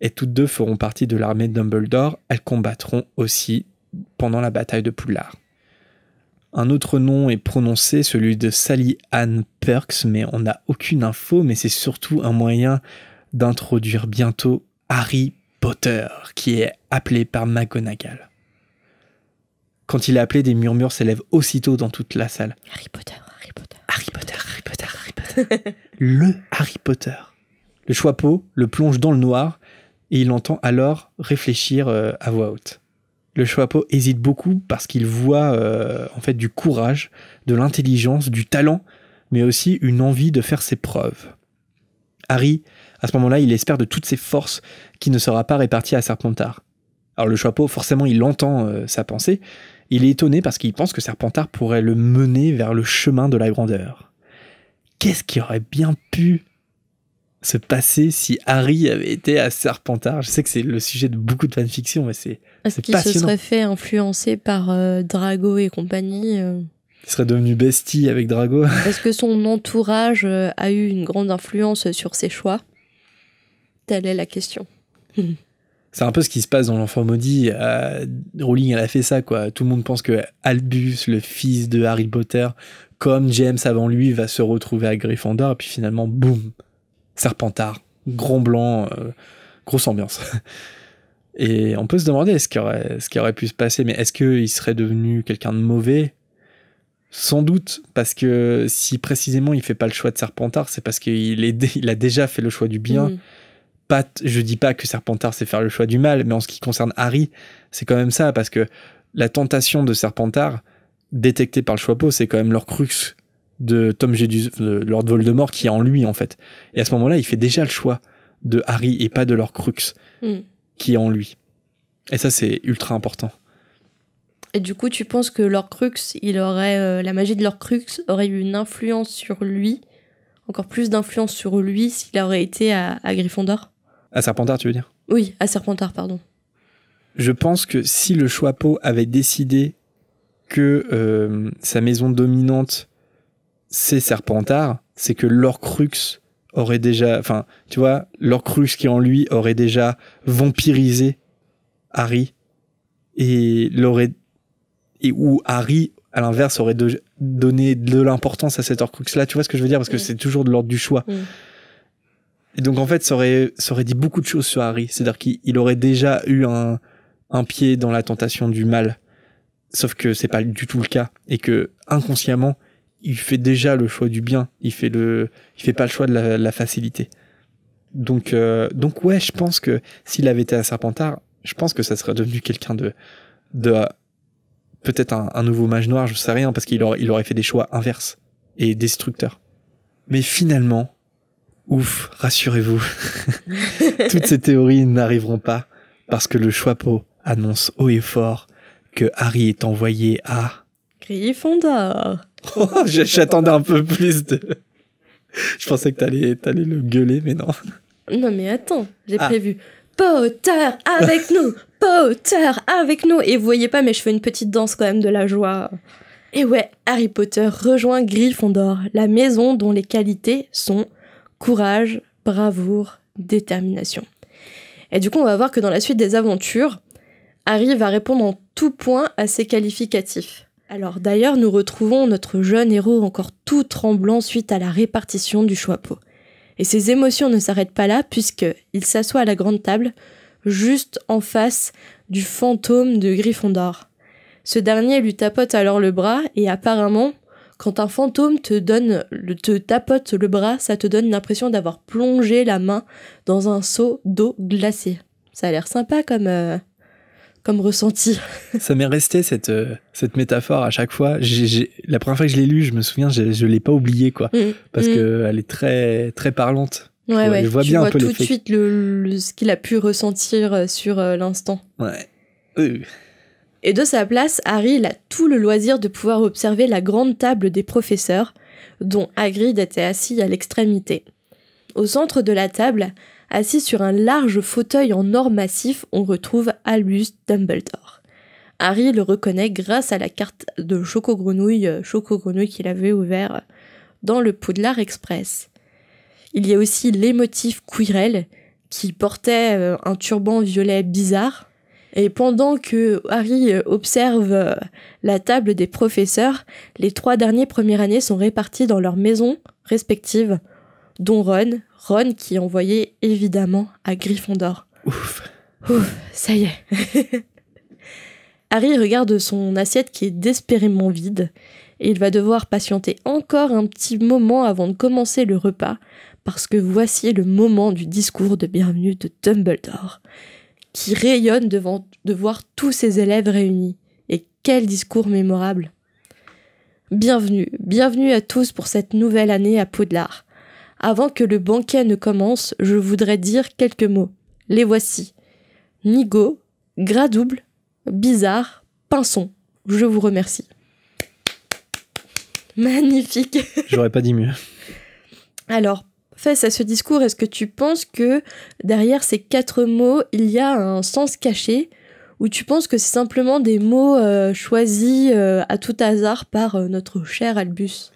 et toutes deux feront partie de l'armée de Dumbledore. Elles combattront aussi pendant la bataille de Poudlard. Un autre nom est prononcé, celui de Sally Ann Perks, mais on n'a aucune info, mais c'est surtout un moyen d'introduire bientôt Harry Potter, qui est appelé par McGonagall. Quand il est appelé, des murmures s'élèvent aussitôt dans toute la salle. Harry Potter, Harry Potter. Harry Potter, Harry Potter, Harry Potter. Le Harry Potter. Le Choixpeau le plonge dans le noir et il entend alors réfléchir à voix haute. Le Choixpeau hésite beaucoup parce qu'il voit en fait du courage, de l'intelligence, du talent, mais aussi une envie de faire ses preuves. Harry, à ce moment-là, il espère de toutes ses forces qu'il ne sera pas réparti à Serpentard. Alors le Choixpeau, forcément, il entend sa pensée. Il est étonné parce qu'il pense que Serpentard pourrait le mener vers le chemin de la grandeur. Qu'est-ce qui aurait bien pu se passer si Harry avait été à Serpentard? Je sais que c'est le sujet de beaucoup de fanfiction, mais c'est passionnant. Est-ce qu'il se serait fait influencer par Drago et compagnie Il serait devenu bestie avec Drago. Est-ce que son entourage a eu une grande influence sur ses choix? Telle est la question. C'est un peu ce qui se passe dans l'Enfant Maudit. Rowling, elle a fait ça, quoi. Tout le monde pense que Albus, le fils de Harry Potter, comme James avant lui, va se retrouver à Gryffondor, et puis finalement, boum, Serpentard, grand blanc, grosse ambiance. Et on peut se demander ce qui aurait pu se passer, mais est-ce qu'il serait devenu quelqu'un de mauvais? Sans doute, parce que si précisément il fait pas le choix de Serpentard, c'est parce qu'il a déjà fait le choix du bien. Je dis pas que Serpentard sait faire le choix du mal, mais en ce qui concerne Harry, c'est quand même ça, parce que la tentation de Serpentard, détectée par le Choixpeau, c'est quand même l'Horcrux de Tom Jedus, de Lord Voldemort, qui est en lui, en fait. Et à ce moment-là, il fait déjà le choix de Harry et pas de l'Horcrux qui est en lui. Et ça, c'est ultra important. Et du coup, tu penses que l'Horcrux, la magie de l'Horcrux aurait eu une influence sur lui, encore plus d'influence sur lui s'il aurait été à Gryffondor? À Serpentard, tu veux dire? Oui, à Serpentard, pardon. Je pense que si le Choixpeau avait décidé que sa maison dominante, c'est Serpentard, c'est que l'Horcrux aurait déjà... Enfin, tu vois, l'Horcrux qui en lui aurait déjà vampirisé Harry où Harry, à l'inverse, aurait donné de l'importance à cet Horcrux-là. Tu vois ce que je veux dire? Parce que c'est toujours de l'ordre du choix. Et donc, en fait, ça aurait dit beaucoup de choses sur Harry. C'est-à-dire qu'il aurait déjà eu un pied dans la tentation du mal. Sauf que c'est pas du tout le cas. Et que, inconsciemment, il fait déjà le choix du bien. Il fait pas le choix de la facilité. Donc ouais, je pense que s'il avait été à Serpentard, je pense que ça serait devenu quelqu'un de peut-être un nouveau mage noir, je sais rien, parce qu'il aurait fait des choix inverses et destructeurs. Mais finalement, ouf, rassurez-vous, toutes ces théories n'arriveront pas, parce que le Choixpeau annonce haut et fort que Harry est envoyé à... Gryffondor. Oh, j'attendais un peu plus de... Je pensais que t'allais le gueuler, mais non. Non mais attends, j'ai prévu Potter avec nous, Potter avec nous. Et vous voyez pas, mais je fais une petite danse quand même de la joie. Et ouais, Harry Potter rejoint Gryffondor, la maison dont les qualités sont courage, bravoure, détermination. Et du coup, on va voir que dans la suite des aventures, Harry va répondre en tout point à ses qualificatifs. Alors d'ailleurs, nous retrouvons notre jeune héros encore tout tremblant suite à la répartition du Choixpeau. Et ses émotions ne s'arrêtent pas là, puisqu'il s'assoit à la grande table, juste en face du fantôme de Gryffondor. Ce dernier lui tapote alors le bras, et apparemment, quand un fantôme te tapote le bras, ça te donne l'impression d'avoir plongé la main dans un seau d'eau glacée. Ça a l'air sympa comme ressenti. Ça m'est resté cette métaphore à chaque fois. La première fois que je l'ai lu, je me souviens, je l'ai pas oublié, quoi. Parce qu'elle est très, très parlante. Ouais, je vois bien un peu tout de suite ce qu'il a pu ressentir sur l'instant. Ouais. Et de sa place, Harry il a tout le loisir de pouvoir observer la grande table des professeurs, dont Hagrid était assis à l'extrémité. Au centre de la table, assis sur un large fauteuil en or massif, on retrouve Albus Dumbledore. Harry le reconnaît grâce à la carte de Choco-Grenouille qu'il avait ouvert dans le Poudlard Express. Il y a aussi l'émotif Quirrell, qui portait un turban violet bizarre. Et pendant que Harry observe la table des professeurs, les 3 derniers premières années sont répartis dans leurs maisons respectives, dont Ron qui est envoyé évidemment à Gryffondor. Ouf, ça y est. Harry regarde son assiette qui est désespérément vide et il va devoir patienter encore un petit moment avant de commencer le repas parce que voici le moment du discours de bienvenue de Dumbledore qui rayonne de voir tous ses élèves réunis. Et quel discours mémorable. Bienvenue à tous pour cette nouvelle année à Poudlard. Avant que le banquet ne commence, je voudrais dire quelques mots. Les voici. Nigo, Gradouble, Bizarre, Pinson. Je vous remercie. Magnifique. J'aurais pas dit mieux. Alors, face à ce discours, est-ce que tu penses que derrière ces 4 mots, il y a un sens caché ou tu penses que c'est simplement des mots choisis à tout hasard par notre cher Albus ?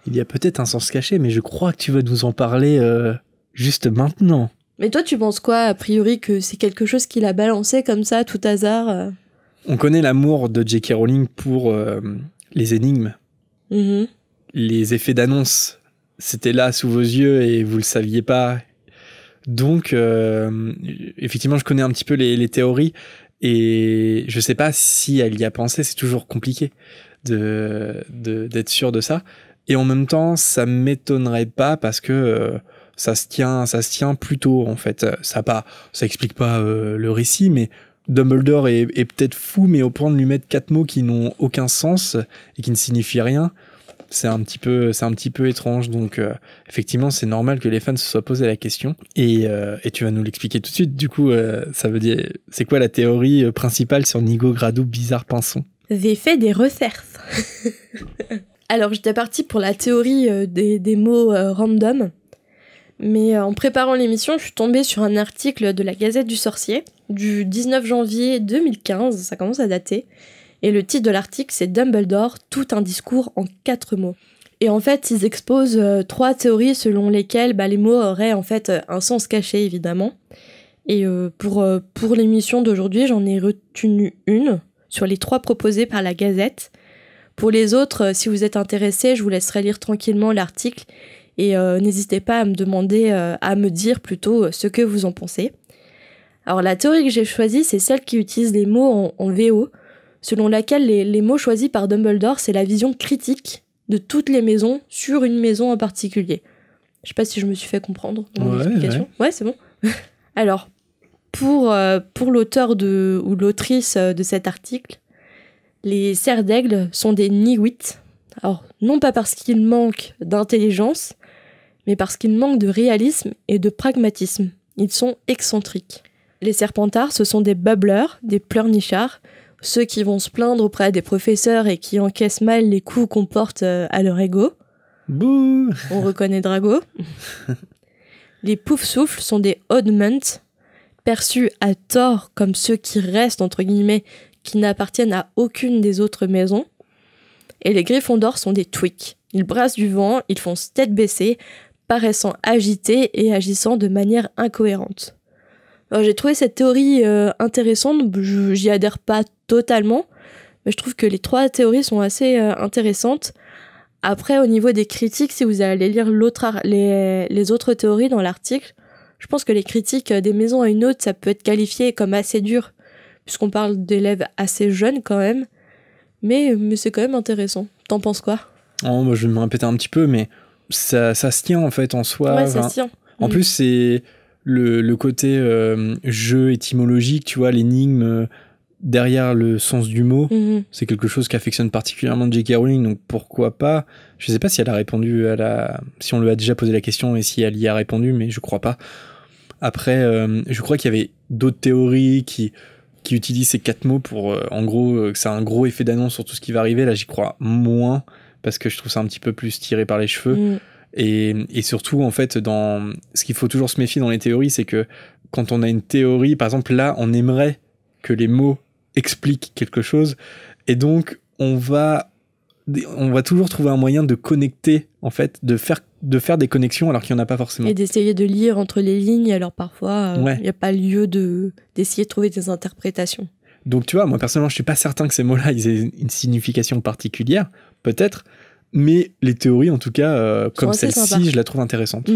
Il y a peut-être un sens caché, mais je crois que tu vas nous en parler juste maintenant. Mais toi, tu penses quoi, a priori, que c'est quelque chose qu'il a balancé comme ça, à tout hasard On connaît l'amour de J.K. Rowling pour les énigmes. Les effets d'annonce, c'était là sous vos yeux et vous le saviez pas. Donc, effectivement, je connais un petit peu les théories et je sais pas si elle y a pensé. C'est toujours compliqué d'être sûr de ça. Et en même temps, ça m'étonnerait pas parce que ça se tient plutôt en fait. Ça explique pas le récit, mais Dumbledore est peut-être fou, mais au point de lui mettre 4 mots qui n'ont aucun sens et qui ne signifient rien, c'est un petit peu étrange. Donc effectivement, c'est normal que les fans se soient posé la question. Et tu vas nous l'expliquer tout de suite. Du coup, ça veut dire, c'est quoi la théorie principale sur Nigo, Gradouble, Bizarre, Pinson ? J'ai fait des recherches. Alors, j'étais partie pour la théorie des mots random, mais en préparant l'émission, je suis tombée sur un article de la Gazette du Sorcier du 19 janvier 2015, ça commence à dater, et le titre de l'article, c'est « Dumbledore, tout un discours en 4 mots ». Et en fait, ils exposent 3 théories selon lesquelles les mots auraient en fait un sens caché, évidemment. Et pour l'émission d'aujourd'hui, j'en ai retenu une sur les 3 proposées par la Gazette. Pour les autres, si vous êtes intéressés, je vous laisserai lire tranquillement l'article et n'hésitez pas à me dire plutôt ce que vous en pensez. Alors la théorie que j'ai choisie, c'est celle qui utilise les mots en VO, selon laquelle les mots choisis par Dumbledore, c'est la vision critique de toutes les maisons sur une maison en particulier. Je sais pas si je me suis fait comprendre dans mon explication. Ouais, c'est bon. Alors, pour l'auteur ou l'autrice de cet article, les cerfs d'aigle sont des Niwits. Alors, non pas parce qu'ils manquent d'intelligence, mais parce qu'ils manquent de réalisme et de pragmatisme. Ils sont excentriques. Les serpentards, ce sont des bubblers, des pleurnichards, ceux qui vont se plaindre auprès des professeurs et qui encaissent mal les coups qu'on porte à leur ego. Bouh. On reconnaît Drago. Les poufs-souffles sont des oddments, perçus à tort comme ceux qui restent, entre guillemets, qui n'appartiennent à aucune des autres maisons. Et les Gryffondors sont des tweaks. Ils brassent du vent, ils font tête baissée, paraissant agités et agissant de manière incohérente. Alors, j'ai trouvé cette théorie intéressante, j'y adhère pas totalement, mais je trouve que les 3 théories sont assez intéressantes. Après, au niveau des critiques, si vous allez lire les autres théories dans l'article, je pense que les critiques des maisons à une autre, ça peut être qualifié comme assez dur, puisqu'on parle d'élèves assez jeunes quand même, mais c'est quand même intéressant. T'en penses quoi ? Oh, moi, je vais me répéter un petit peu, mais ça se tient en fait en soi. Ouais, ça se tient. En plus, c'est le côté jeu étymologique, tu vois, l'énigme derrière le sens du mot. C'est quelque chose qu'affectionne particulièrement J.K. Rowling, donc pourquoi pas. Je sais pas si elle a répondu si on lui a déjà posé la question et si elle y a répondu, mais je crois pas. Après, je crois qu'il y avait d'autres théories qui utilisent ces 4 mots pour, en gros, que ça a un gros effet d'annonce sur tout ce qui va arriver. Là, j'y crois moins, parce que je trouve ça un petit peu plus tiré par les cheveux. Et surtout, en fait, ce qu'il faut toujours se méfier dans les théories, c'est que quand on a une théorie, par exemple, là, on aimerait que les mots expliquent quelque chose, et donc on va toujours trouver un moyen de connecter, en fait, de faire des connexions alors qu'il n'y en a pas forcément. Et d'essayer de lire entre les lignes, alors parfois, il n'y a pas lieu d'essayer de trouver des interprétations. Donc tu vois, moi personnellement, je suis pas certain que ces mots-là ils aient une signification particulière, peut-être, mais les théories, en tout cas, comme celle-ci, je la trouve intéressante.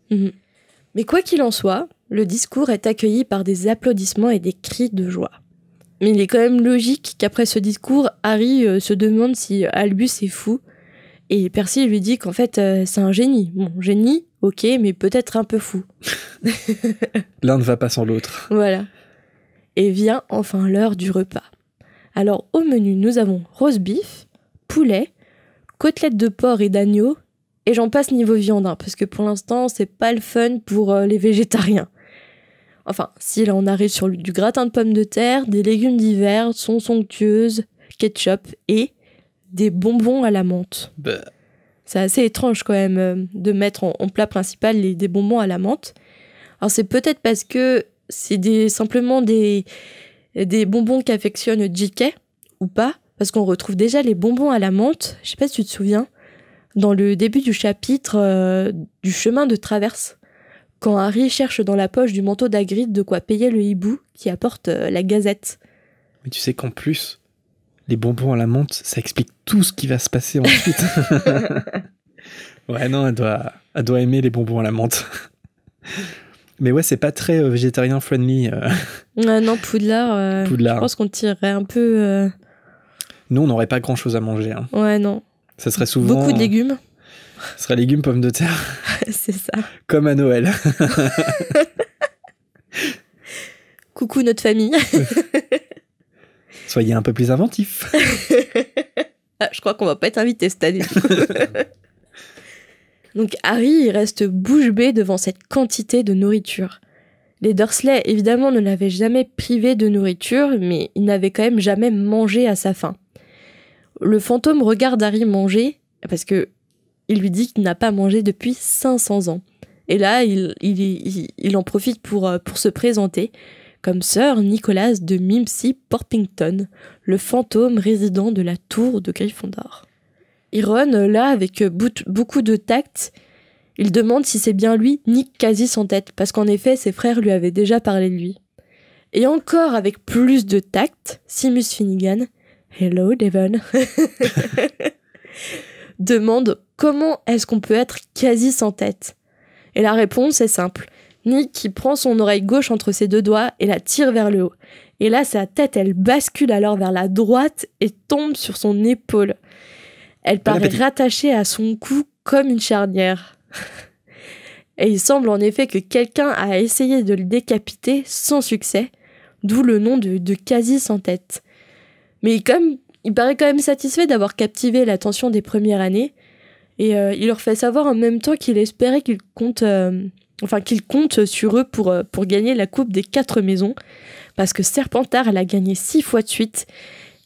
Mais quoi qu'il en soit, le discours est accueilli par des applaudissements et des cris de joie. Mais il est quand même logique qu'après ce discours, Harry se demande si Albus est fou, et Percy lui dit qu'en fait, c'est un génie. Bon, génie, ok, mais peut-être un peu fou. L'un ne va pas sans l'autre. Voilà. Et vient enfin l'heure du repas. Alors, au menu, nous avons roast beef, poulet, côtelettes de porc et d'agneau, et j'en passe niveau viande, parce que pour l'instant, c'est pas le fun pour les végétariens. Enfin, si là on arrive sur du gratin de pommes de terre, des légumes d'hiver, sauce somptueuse, ketchup et des bonbons à la menthe. Bah. C'est assez étrange quand même de mettre en plat principal des bonbons à la menthe. Alors c'est peut-être parce que c'est simplement des bonbons qu'affectionne J.K. ou pas, parce qu'on retrouve déjà les bonbons à la menthe, je sais pas si tu te souviens, dans le début du chapitre du chemin de traverse, quand Harry cherche dans la poche du manteau d'Hagrid de quoi payer le hibou qui apporte la gazette. Mais tu sais qu'en plus, les bonbons à la menthe, ça explique tout ce qui va se passer ensuite. Ouais, non, elle doit aimer les bonbons à la menthe. Mais ouais, c'est pas très végétarien friendly. Non, Poudlard, je pense qu'on tirerait un peu... Nous, on n'aurait pas grand-chose à manger. Hein. Ouais, non. Ça serait souvent... Beaucoup de légumes. Ce serait légumes, pommes de terre. C'est ça. Comme à Noël. Coucou notre famille. Soyez un peu plus inventifs. Je crois qu'on va pas être invités cette année. Donc Harry il reste bouche bée devant cette quantité de nourriture. Les Dursley, évidemment, ne l'avaient jamais privé de nourriture, mais il n'avait quand même jamais mangé à sa faim. Le fantôme regarde Harry manger, parce que il lui dit qu'il n'a pas mangé depuis 500 ans. Et là, il en profite pour se présenter comme Sir Nicholas de Mimsy Porpington, le fantôme résident de la tour de Gryffondor. Et Ron, là, avec beaucoup de tact, il demande si c'est bien lui, Nick quasi sans tête, parce qu'en effet, ses frères lui avaient déjà parlé de lui. Et encore avec plus de tact, Seamus Finnegan, Hello Devon, demande comment est-ce qu'on peut être quasi sans tête. Et la réponse est simple, Nick qui prend son oreille gauche entre ses deux doigts et la tire vers le haut. Et là, sa tête, elle bascule alors vers la droite et tombe sur son épaule. Elle paraît rattachée à son cou comme une charnière. Et il semble en effet que quelqu'un a essayé de le décapiter sans succès, d'où le nom de quasi sans tête. Mais il paraît quand même satisfait d'avoir captivé l'attention des premières années, et il leur fait savoir en même temps qu'il espérait qu'il compte sur eux pour gagner la coupe des 4 maisons, parce que Serpentard, elle a gagné 6 fois de suite,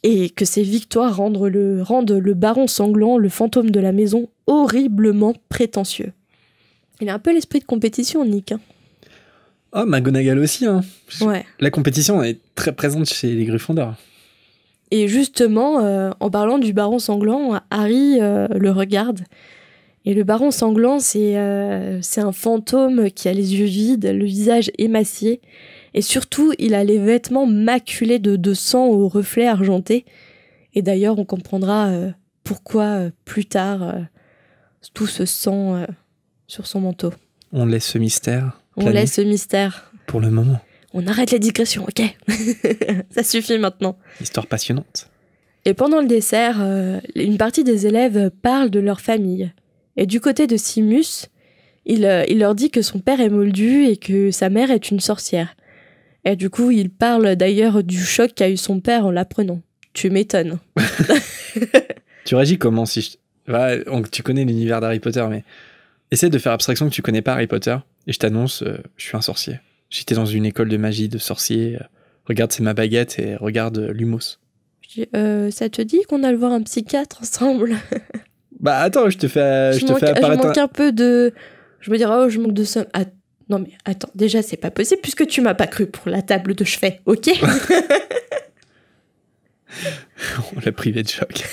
et que ces victoires rendent le baron sanglant, le fantôme de la maison, horriblement prétentieux. Il a un peu l'esprit de compétition, Nick. Hein. Oh, McGonagall aussi. Hein. Ouais. La compétition est très présente chez les Gryffondors. Et justement, en parlant du baron sanglant, Harry le regarde. Et le baron sanglant, c'est un fantôme qui a les yeux vides, le visage émacié. Et surtout, il a les vêtements maculés de sang aux reflets argentés. Et d'ailleurs, on comprendra pourquoi plus tard tout ce sang sur son manteau. On laisse ce mystère. On laisse ce mystère. Pour le moment. On arrête la digression, ok. Ça suffit maintenant. Histoire passionnante. Et pendant le dessert, une partie des élèves parlent de leur famille. Et du côté de Simus, il leur dit que son père est moldu et que sa mère est une sorcière. Et du coup, il parle d'ailleurs du choc qu'a eu son père en l'apprenant. Tu m'étonnes. Tu réagis comment si tu connais l'univers d'Harry Potter, mais essaie de faire abstraction que tu connais pas Harry Potter, et je t'annonce, je suis un sorcier. J'étais dans une école de magie, de sorcier. Regarde, c'est ma baguette, et regarde Lumos. Ça te dit qu'on aille voir un psychiatre ensemble? Bah attends, je te fais apparaître... Je manque un peu de... Je me dirais, je manque de somme. Ah, non mais attends, déjà c'est pas possible puisque tu m'as pas cru pour la table de chevet, ok? On l'a privé de choc.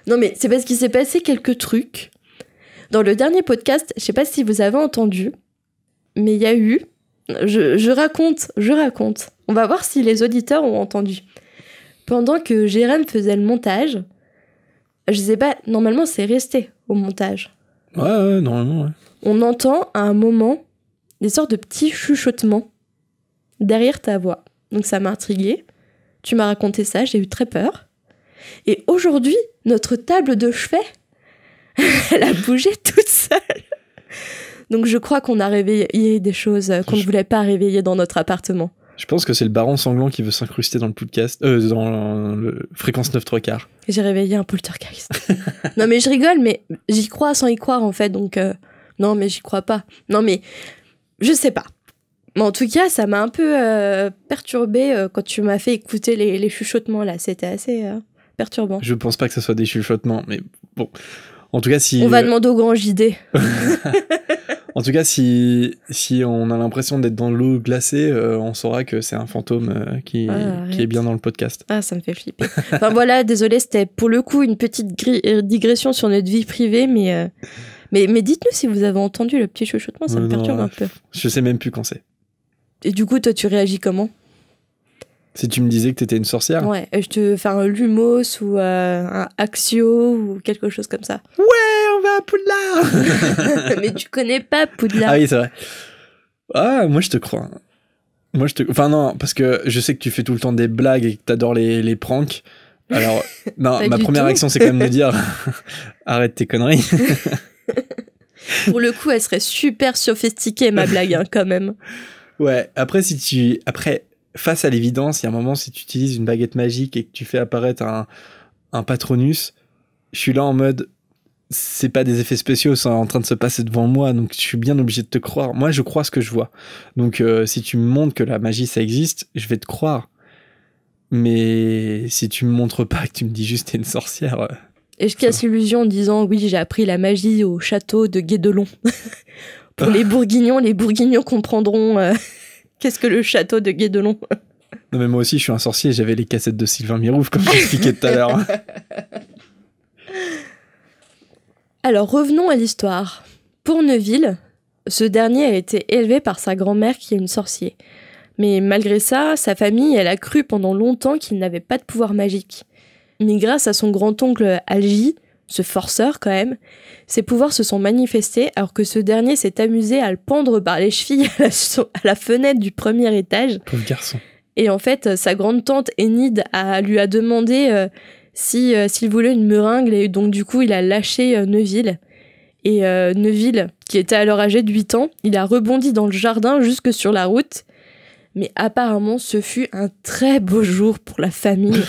Non mais c'est parce qu'il s'est passé quelques trucs. Dans le dernier podcast, je sais pas si vous avez entendu, mais il y a eu... Je raconte. On va voir si les auditeurs ont entendu. Pendant que Jérém faisait le montage, je sais pas, normalement c'est resté au montage. Ouais, normalement, ouais. On entend à un moment des sortes de petits chuchotements derrière ta voix. Donc ça m'a intriguée. Tu m'as raconté ça, j'ai eu très peur. Et aujourd'hui, notre table de chevet, elle a bougé toute seule. Donc je crois qu'on a réveillé des choses qu'on ne voulait pas réveiller dans notre appartement. Je pense que c'est le baron sanglant qui veut s'incruster dans le podcast, dans le fréquence 9/3. J'ai réveillé un poltergeist. Non mais je rigole, mais j'y crois sans y croire en fait, donc non mais j'y crois pas. Non mais je sais pas. Mais en tout cas, ça m'a un peu perturbée quand tu m'as fait écouter les chuchotements là. C'était assez perturbant. Je pense pas que ce soit des chuchotements, mais bon. En tout cas, si... On va demander au grand JD. En tout cas, si on a l'impression d'être dans l'eau glacée, on saura que c'est un fantôme qui est bien dans le podcast. Ah, ça me fait flipper. Enfin voilà, désolé, c'était pour le coup une petite digression sur notre vie privée, mais dites-nous si vous avez entendu le petit chuchotement, ça me perturbe un peu. Je sais même plus quand c'est. Et du coup, toi, tu réagis comment ? Si tu me disais que t'étais une sorcière ? Ouais, je te fais un Lumos ou un Axio ou quelque chose comme ça. Ouais, on va à Poudlard. Mais tu connais pas Poudlard. Ah oui, c'est vrai. Ah, moi je te crois. Enfin non, parce que je sais que tu fais tout le temps des blagues et que t'adores les pranks. Alors, non, ma première réaction c'est quand même de dire arrête tes conneries. Pour le coup, elle serait super sophistiquée, ma blague, hein, quand même. Ouais, après, face à l'évidence, il y a un moment, si tu utilises une baguette magique et que tu fais apparaître un Patronus, je suis là en mode, c'est pas des effets spéciaux, c'est en train de se passer devant moi, donc je suis bien obligé de te croire. Moi, je crois ce que je vois. Donc, si tu me montres que la magie, ça existe, je vais te croire. Mais si tu me montres pas, que tu me dis juste t'es une sorcière... Et je casse l'illusion en disant, oui, j'ai appris la magie au château de Guédelon. Pour les Bourguignons comprendront... Qu'est-ce que le château de Guédelon ? Non mais moi aussi je suis un sorcier, j'avais les cassettes de Sylvain Mirouf comme j'expliquais tout à l'heure. Alors revenons à l'histoire. Pour Neville, ce dernier a été élevé par sa grand-mère qui est une sorcière. Mais malgré ça, sa famille, elle a cru pendant longtemps qu'il n'avait pas de pouvoir magique. Mais grâce à son grand-oncle Algy, ce forceur quand même, ses pouvoirs se sont manifestés alors que ce dernier s'est amusé à le pendre par les chevilles à la fenêtre du premier étage. Pauvre garçon. Et en fait, sa grande tante Enid lui a demandé s'il voulait une meringue, et donc du coup il a lâché Neville. Et Neville, qui était alors âgé de 8 ans, il a rebondi dans le jardin jusque sur la route. Mais apparemment, ce fut un très beau jour pour la famille.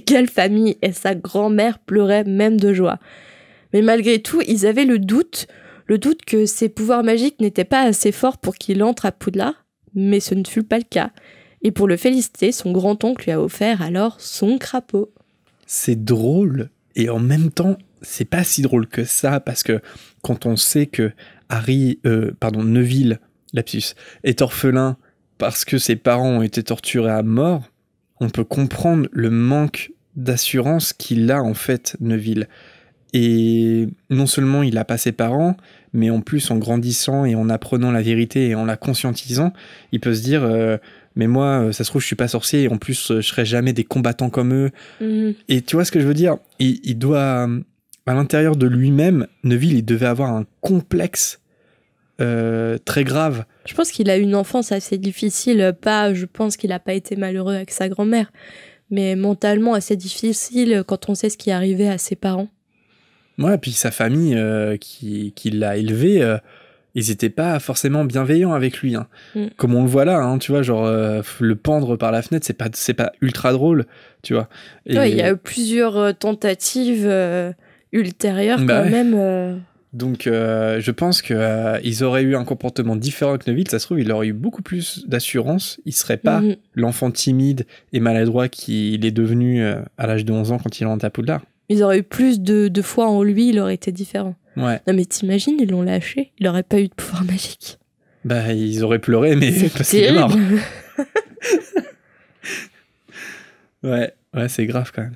Quelle famille! Et sa grand-mère pleurait même de joie. Mais malgré tout, ils avaient le doute que ses pouvoirs magiques n'étaient pas assez forts pour qu'il entre à Poudlard, mais ce ne fut pas le cas. Et pour le féliciter, son grand-oncle lui a offert alors son crapaud. C'est drôle, et en même temps, c'est pas si drôle que ça, parce que quand on sait que Neville, lapsus, est orphelin parce que ses parents ont été torturés à mort, on peut comprendre le manque d'assurance qu'il a en fait, Neville. Et non seulement il n'a pas ses parents, mais en plus en grandissant et en apprenant la vérité et en la conscientisant, il peut se dire mais moi, ça se trouve, je suis pas sorcier et en plus, je serai jamais des combattants comme eux. Et tu vois ce que je veux dire? Il doit, à l'intérieur de lui-même, Neville, il devait avoir un complexe très grave. Je pense qu'il a eu une enfance assez difficile. Je pense qu'il n'a pas été malheureux avec sa grand-mère, mais mentalement assez difficile quand on sait ce qui est arrivé à ses parents. Ouais, puis sa famille qui l'a élevé, ils étaient pas forcément bienveillants avec lui. Hein. Comme on le voit là, hein, tu vois, genre le pendre par la fenêtre, c'est pas ultra drôle, tu vois. Et... Ouais, il y a eu plusieurs tentatives ultérieures quand même. Donc, je pense qu'ils auraient eu un comportement différent que Neville. Ça se trouve, il aurait eu beaucoup plus d'assurance. Il serait pas l'enfant timide et maladroit qu'il est devenu à l'âge de 11 ans quand il rentre à Poudlard. Ils auraient eu plus de foi en lui, il aurait été différent. Ouais. Non mais t'imagines, ils l'ont lâché. Il aurait pas eu de pouvoir magique. Bah, ils auraient pleuré, mais c'est parce qu'il est mort. Ouais, c'est grave quand même.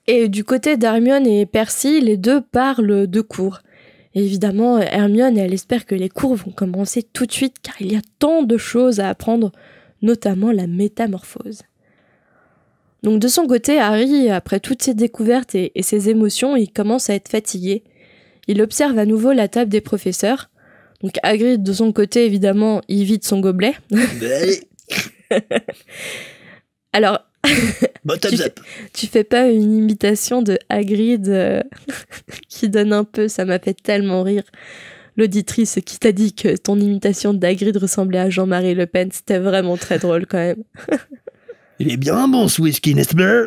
Et du côté d'Hermione et Percy, les deux parlent de cours. Et évidemment, Hermione, elle espère que les cours vont commencer tout de suite, car il y a tant de choses à apprendre, notamment la métamorphose. Donc de son côté, Harry, après toutes ses découvertes et ses émotions, il commence à être fatigué. Il observe à nouveau la table des professeurs. Donc Hagrid, de son côté, évidemment, il vide son gobelet. Alors, tu fais pas une imitation de Hagrid qui donne un peu, ça m'a fait tellement rire. L'auditrice qui t'a dit que ton imitation d'Hagrid ressemblait à Jean-Marie Le Pen, c'était vraiment très drôle quand même. Il est bien bon ce whisky, n'est-ce pas?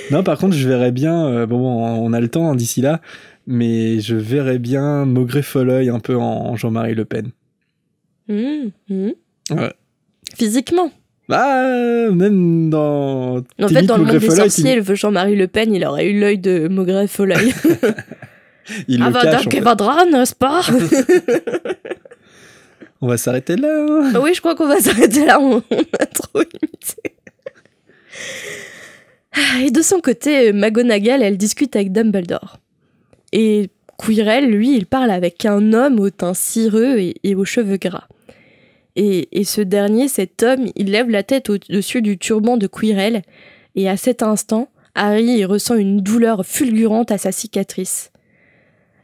Non, par contre, je verrais bien... on a le temps d'ici là, mais je verrais bien Maugrey Folleuil un peu en Jean-Marie Le Pen. Ouais. Physiquement? Bah, même dans... En fait, dans le monde des sorciers, Jean-Marie Le Pen, il aurait eu l'œil de Maugrey Folleuil. Il le cache, en fait. Vadra, n'est-ce pas? On va s'arrêter là. Hein. Oui, je crois qu'on va s'arrêter là. On a trop imité. Et de son côté, McGonagall, elle discute avec Dumbledore. Et Quirrell, lui, il parle avec un homme au teint cireux et aux cheveux gras. Et ce dernier, cet homme, il lève la tête au-dessus du turban de Quirrell. Et à cet instant, Harry il ressent une douleur fulgurante à sa cicatrice.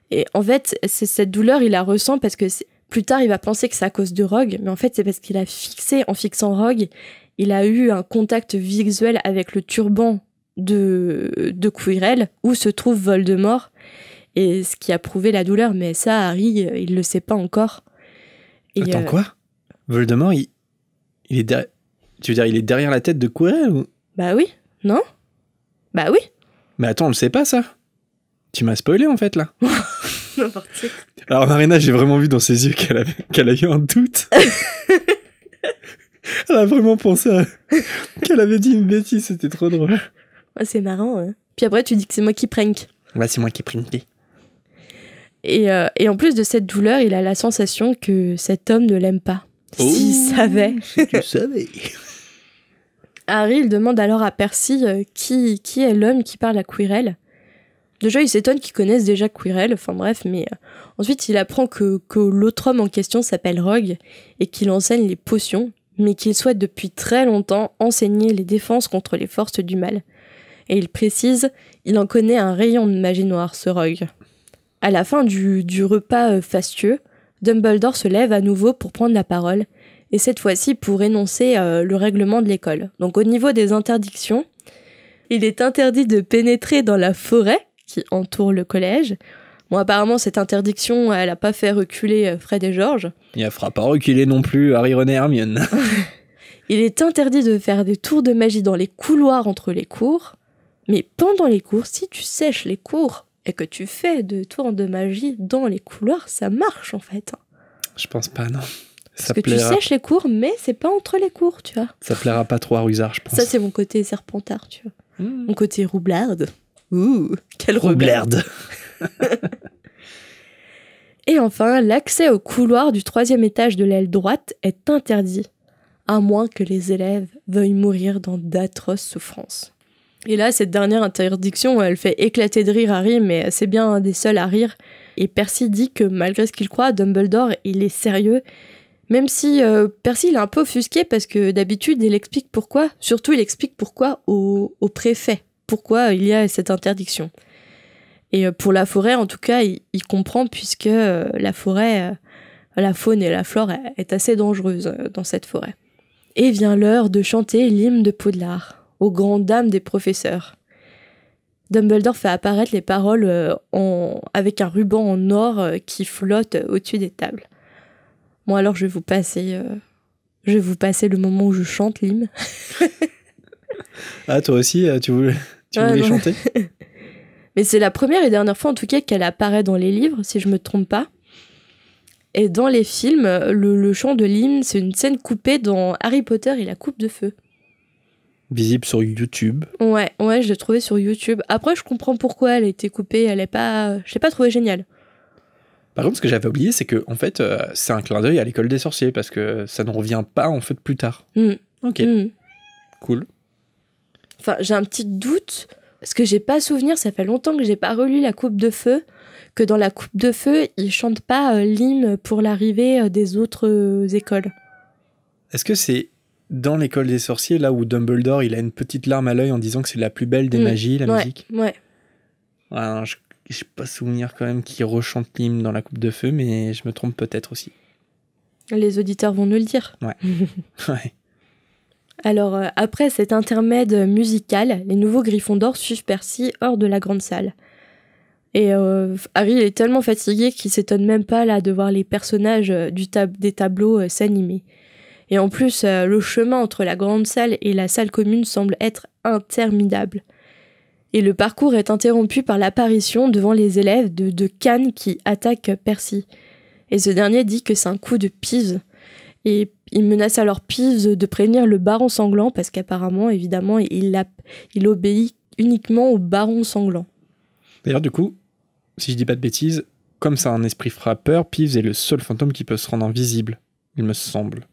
Et en fait, cette douleur, il la ressent parce que... Plus tard, il va penser que c'est à cause de Rogue, mais en fait, c'est parce qu'il a fixé, en fixant Rogue, il a eu un contact visuel avec le turban de Quirrell, où se trouve Voldemort, et ce qui a prouvé la douleur, mais ça, Harry, il le sait pas encore. Et attends, quoi? Voldemort, il est derrière... Tu veux dire, il est derrière la tête de Quirrell ou... Bah oui, non? Bah oui. Mais attends, on le sait pas, ça? Tu m'as spoilé, en fait, là. Alors Marina, j'ai vraiment vu dans ses yeux qu'elle a eu un doute. Elle a vraiment pensé qu'elle avait dit une bêtise, c'était trop drôle. Ouais, c'est marrant. Hein. Puis après, tu dis que c'est moi qui prank. Ouais, c'est moi qui prank. Et en plus de cette douleur, il a la sensation que cet homme ne l'aime pas. S'il savait. Si tu savais. Harry, il demande alors à Percy qui est l'homme qui parle à Quirrell. Déjà, il s'étonne qu'ils connaissent déjà Quirrell, enfin bref, mais ensuite il apprend que l'autre homme en question s'appelle Rogue et qu'il enseigne les potions, mais qu'il souhaite depuis très longtemps enseigner les défenses contre les forces du mal. Et il précise, il en connaît un rayon de magie noire, ce Rogue. À la fin du repas fastueux, Dumbledore se lève à nouveau pour prendre la parole, et cette fois-ci pour énoncer le règlement de l'école. Donc au niveau des interdictions, il est interdit de pénétrer dans la forêt qui entoure le collège. Bon, apparemment, cette interdiction, elle n'a pas fait reculer Fred et George. Il ne fera pas reculer non plus Harry, Ron et Hermione. Il est interdit de faire des tours de magie dans les couloirs entre les cours, mais pendant les cours, si tu sèches les cours et que tu fais des tours de magie dans les couloirs, ça marche en fait. Je pense pas, non. Parce que tu sèches les cours, mais c'est pas entre les cours, tu vois. Ça plaira pas trop à Rusard, je pense. Ça, c'est mon côté serpentard, tu vois. Mon côté roublarde. Ouh, quelle roublarde. Et enfin, l'accès au couloir du 3e étage de l'aile droite est interdit, à moins que les élèves veuillent mourir dans d'atroces souffrances. Et là, cette dernière interdiction, elle fait éclater de rire Harry, mais c'est bien un des seuls à rire. Et Percy dit que malgré ce qu'il croit, Dumbledore, il est sérieux. Même si Percy, il est un peu offusqué parce que d'habitude, il explique pourquoi. Surtout, il explique pourquoi au préfet. Pourquoi il y a cette interdiction. Et pour la forêt, en tout cas, il comprend puisque la forêt, la faune et la flore est assez dangereuse dans cette forêt. Et vient l'heure de chanter l'hymne de Poudlard, aux grandes dames des professeurs. Dumbledore fait apparaître les paroles avec un ruban en or qui flotte au-dessus des tables. Bon, alors je vais vous passer le moment où je chante l'hymne. Ah, toi aussi, tu voulais chanter? Mais c'est la première et dernière fois en tout cas qu'elle apparaît dans les livres, si je me trompe pas. Et dans les films, le chant de l'hymne, c'est une scène coupée dans Harry Potter et la Coupe de Feu. Visible sur YouTube. Ouais, je l'ai trouvée sur YouTube. Après, je comprends pourquoi elle a été coupée. Je l'ai pas trouvée géniale. Par contre, ce que j'avais oublié, c'est que en fait, c'est un clin d'œil à l'école des sorciers parce que ça ne revient pas en fait plus tard. Ok. Cool. Enfin, j'ai un petit doute parce que j'ai pas souvenir. Ça fait longtemps que j'ai pas relu la Coupe de Feu. Que dans la Coupe de Feu, ils chantent pas l'hymne pour l'arrivée des autres écoles. Est-ce que c'est dans l'école des sorciers, là où Dumbledore, il a une petite larme à l'œil en disant que c'est la plus belle des magies, la musique? Ouais. Alors, je n'ai pas souvenir quand même qu'il rechante l'hymne dans la Coupe de Feu, mais je me trompe peut-être aussi. Les auditeurs vont nous le dire. Ouais. Ouais. Alors, après cet intermède musical, les nouveaux Gryffondors suivent Percy hors de la grande salle. Et Harry est tellement fatigué qu'il s'étonne même pas là de voir les personnages des tableaux s'animer. Et en plus, le chemin entre la grande salle et la salle commune semble être interminable. Et le parcours est interrompu par l'apparition devant les élèves de Can qui attaquent Percy. Et ce dernier dit que c'est un coup de Peeves. Et il menace alors Peeves de prévenir le baron sanglant parce qu'apparemment, évidemment, il obéit uniquement au baron sanglant. D'ailleurs, du coup, si je dis pas de bêtises, comme c'est un esprit frappeur, Peeves est le seul fantôme qui peut se rendre invisible, il me semble.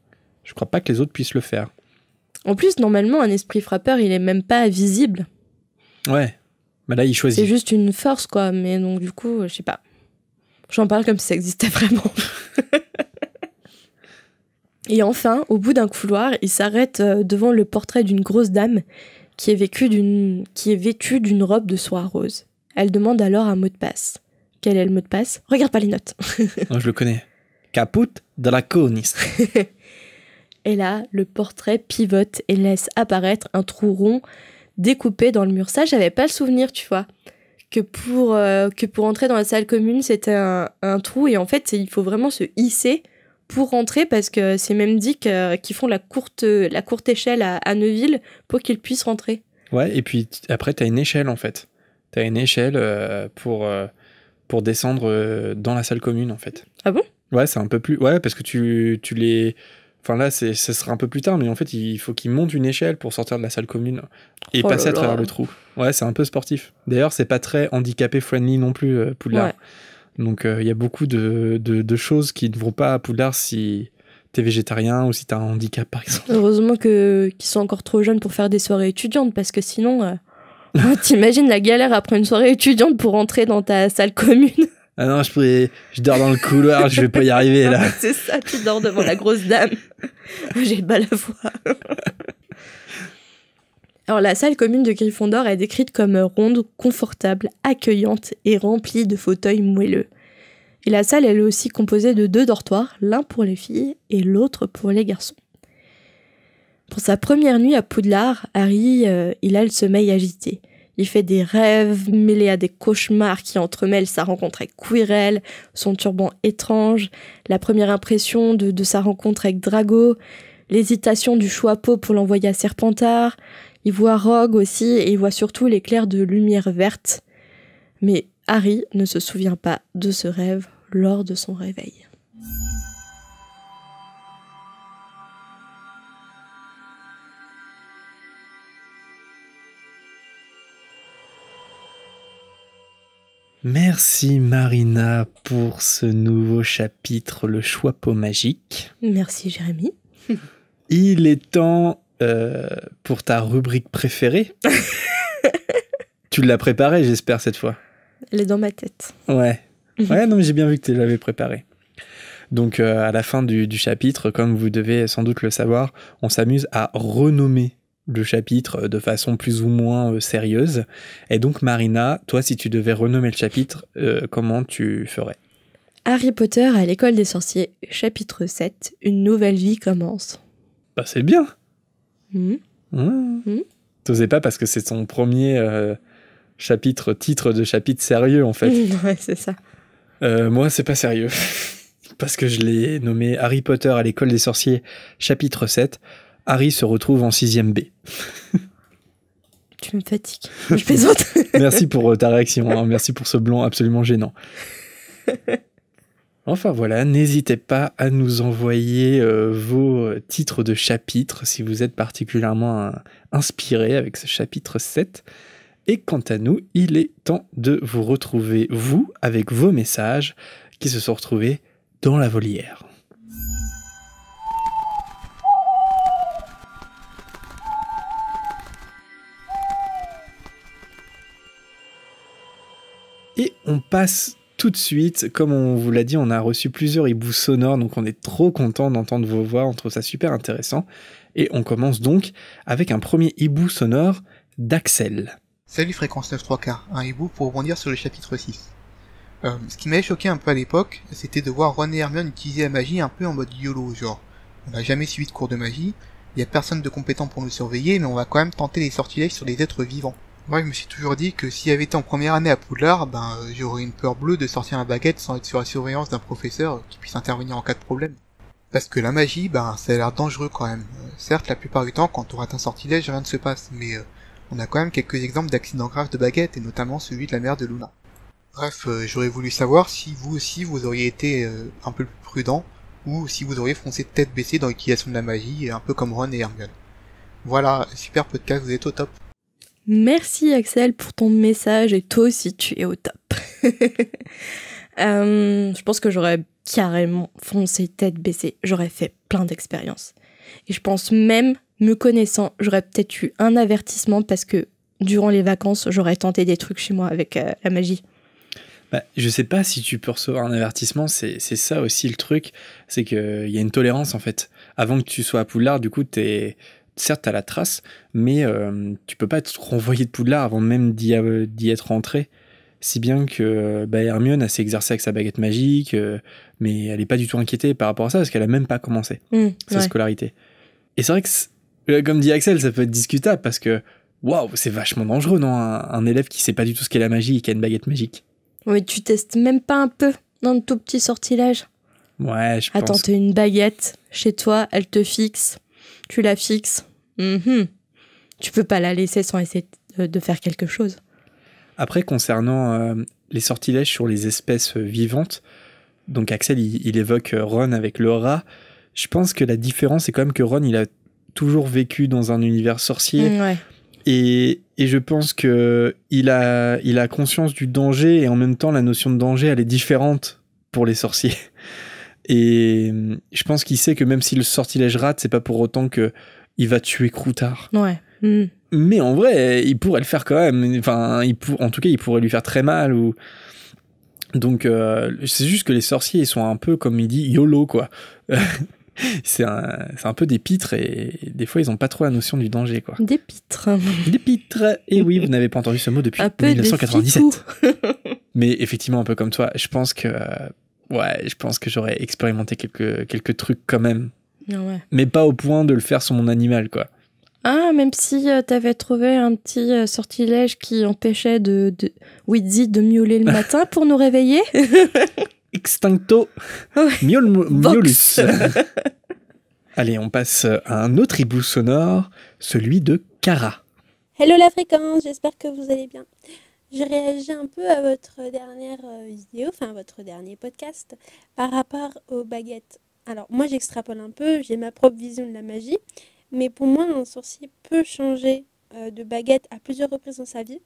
Je crois pas que les autres puissent le faire. En plus, normalement, un esprit frappeur, il est même pas visible. Ouais, mais là, il choisit. C'est juste une force, quoi. Mais donc, du coup, je sais pas. J'en parle comme si ça existait vraiment. Et enfin, au bout d'un couloir, il s'arrête devant le portrait d'une grosse dame qui est vêtue d'une robe de soie rose. Elle demande alors un mot de passe. Quel est le mot de passe? Regarde pas les notes. Non, je le connais. Caput Draconis. Et là, le portrait pivote et laisse apparaître un trou rond découpé dans le mur. Ça, j'avais pas le souvenir, tu vois. Que pour entrer dans la salle commune, c'était un trou. Et en fait, il faut vraiment se hisser pour rentrer parce que c'est même dit qu'ils font la courte échelle à Neuville pour qu'ils puissent rentrer. Ouais, et puis après, t'as une échelle, en fait. T'as une échelle pour descendre dans la salle commune, en fait. Ah bon? Ouais, c'est un peu plus... Ouais, parce que tu les... Enfin là, ce sera un peu plus tard, mais en fait, il faut qu'ils montent une échelle pour sortir de la salle commune et passer à travers le trou. Ouais, c'est un peu sportif. D'ailleurs, c'est pas très handicapé-friendly non plus, Poudlard. Ouais. Donc, il y a beaucoup de choses qui ne vont pas à Poudlard si t'es végétarien ou si t'as un handicap, par exemple. Heureusement qu'ils sont encore trop jeunes pour faire des soirées étudiantes, parce que sinon... T'imagines la galère après une soirée étudiante pour rentrer dans ta salle commune? Ah non, je dors dans le couloir, je vais pas y arriver là. C'est ça, tu dors devant la grosse dame. J'ai pas la voix. Alors la salle commune de Gryffondor est décrite comme ronde, confortable, accueillante et remplie de fauteuils moelleux. Et la salle elle est aussi composée de 2 dortoirs, l'un pour les filles et l'autre pour les garçons. Pour sa première nuit à Poudlard, Harry, il a le sommeil agité. Il fait des rêves mêlés à des cauchemars qui entremêlent sa rencontre avec Quirrell, son turban étrange, la première impression de sa rencontre avec Drago, l'hésitation du Choixpeau pour l'envoyer à Serpentard. Il voit Rogue aussi et il voit surtout l'éclair de lumière verte. Mais Harry ne se souvient pas de ce rêve lors de son réveil. Merci Marina pour ce nouveau chapitre, le Choixpeau magique. Merci Jérémy. Il est temps pour ta rubrique préférée. Tu l'as préparée, j'espère, cette fois. Elle est dans ma tête. Ouais, non, mais j'ai bien vu que tu l'avais préparée. Donc, à la fin du chapitre, comme vous devez sans doute le savoir, on s'amuse à renommer le chapitre de façon plus ou moins sérieuse. Et donc, Marina, toi, si tu devais renommer le chapitre, comment tu ferais ? Harry Potter à l'école des sorciers, chapitre 7, une nouvelle vie commence. Bah, c'est bien. T'osais pas parce que c'est son premier titre de chapitre sérieux, en fait. Ouais, c'est ça. Moi, c'est pas sérieux. Parce que je l'ai nommé Harry Potter à l'école des sorciers, chapitre 7. Harry se retrouve en 6e B. Tu me fatigues. Je plaisante. Merci pour ta réaction. Hein. Merci pour ce blanc absolument gênant. Enfin voilà, n'hésitez pas à nous envoyer vos titres de chapitres si vous êtes particulièrement inspiré avec ce chapitre 7. Et quant à nous, il est temps de vous retrouver, vous, avec vos messages qui se sont retrouvés dans la volière. Et on passe tout de suite, comme on vous l'a dit, on a reçu plusieurs hiboux sonores, donc on est trop content d'entendre vos voix, on trouve ça super intéressant. Et on commence donc avec un premier hibou sonore d'Axel. Salut Fréquence 9-3/4, un hibou pour rebondir sur le chapitre 6. Ce qui m'avait choqué un peu à l'époque, c'était de voir Ron et Hermione utiliser la magie un peu en mode YOLO, genre on n'a jamais suivi de cours de magie, il y a personne de compétent pour nous surveiller, mais on va quand même tenter les sortilèges sur les êtres vivants. Moi je me suis toujours dit que si j'avais été en première année à Poudlard, j'aurais une peur bleue de sortir la baguette sans être sur la surveillance d'un professeur qui puisse intervenir en cas de problème. Parce que la magie, ça a l'air dangereux quand même. Certes, la plupart du temps, quand on rate un sortilège, rien ne se passe, mais on a quand même quelques exemples d'accidents graves de baguette, et notamment celui de la mère de Luna. Bref, j'aurais voulu savoir si vous aussi vous auriez été un peu plus prudent, ou si vous auriez foncé tête baissée dans l'utilisation de la magie, un peu comme Ron et Hermione. Voilà, super podcast, vous êtes au top. Merci Axel pour ton message, et toi aussi tu es au top. Je pense que j'aurais carrément foncé tête baissée, j'aurais fait plein d'expériences. Et je pense même, me connaissant, j'aurais peut-être eu un avertissement parce que durant les vacances, j'aurais tenté des trucs chez moi avec la magie. Je sais pas si tu peux recevoir un avertissement, c'est ça aussi le truc, c'est qu'il y a une tolérance en fait. Avant que tu sois à Poudlard, du coup, certes t'as la trace, mais tu peux pas être renvoyé de Poudlard avant même d'y être rentré. Si bien que Hermione, elle s'est exercée avec sa baguette magique, mais elle est pas du tout inquiétée par rapport à ça, parce qu'elle a même pas commencé sa scolarité. Et c'est vrai que, comme dit Axel, ça peut être discutable, parce que, waouh, c'est vachement dangereux, non, un élève qui sait pas du tout ce qu'est la magie et qui a une baguette magique. Oui, tu testes même pas un peu dans le tout petit sortilège. Ouais, je pense. Attends, t'as une baguette chez toi, elle te fixe, tu la fixes. Tu peux pas la laisser sans essayer de faire quelque chose. Après, concernant les sortilèges sur les espèces vivantes, donc Axel, il évoque Ron avec le rat. Je pense que la différence, c'est quand même que Ron, il a toujours vécu dans un univers sorcier. Ouais. Et je pense que il a conscience du danger, et en même temps, la notion de danger, elle est différente pour les sorciers. Et je pense qu'il sait que même si le sortilège rate, c'est pas pour autant que il va tuer Croutard. Ouais. Mais en vrai, il pourrait le faire quand même. Enfin, en tout cas, il pourrait lui faire très mal. Donc, c'est juste que les sorciers, ils sont un peu, comme il dit, YOLO, quoi. C'est un peu des pitres et des fois, ils ont pas trop la notion du danger, quoi. Des pitres. Des pitres. Et oui, vous n'avez pas entendu ce mot depuis Un peu 1997. des fifous. Mais effectivement, un peu comme toi, je pense que j'aurais expérimenté quelques trucs quand même. Ouais. Mais pas au point de le faire sur mon animal, quoi. Ah, même si t'avais trouvé un petit sortilège qui empêchait Wheezy de miauler le matin pour nous réveiller. Extincto miolus. Allez, on passe à un autre hibou sonore, celui de Kara. Hello la fréquence, j'espère que vous allez bien. Je réagis un peu à votre dernière vidéo, enfin votre dernier podcast, par rapport aux baguettes. Alors moi j'extrapole un peu, j'ai ma propre vision de la magie, mais pour moi un sorcier peut changer de baguette à plusieurs reprises dans sa vie,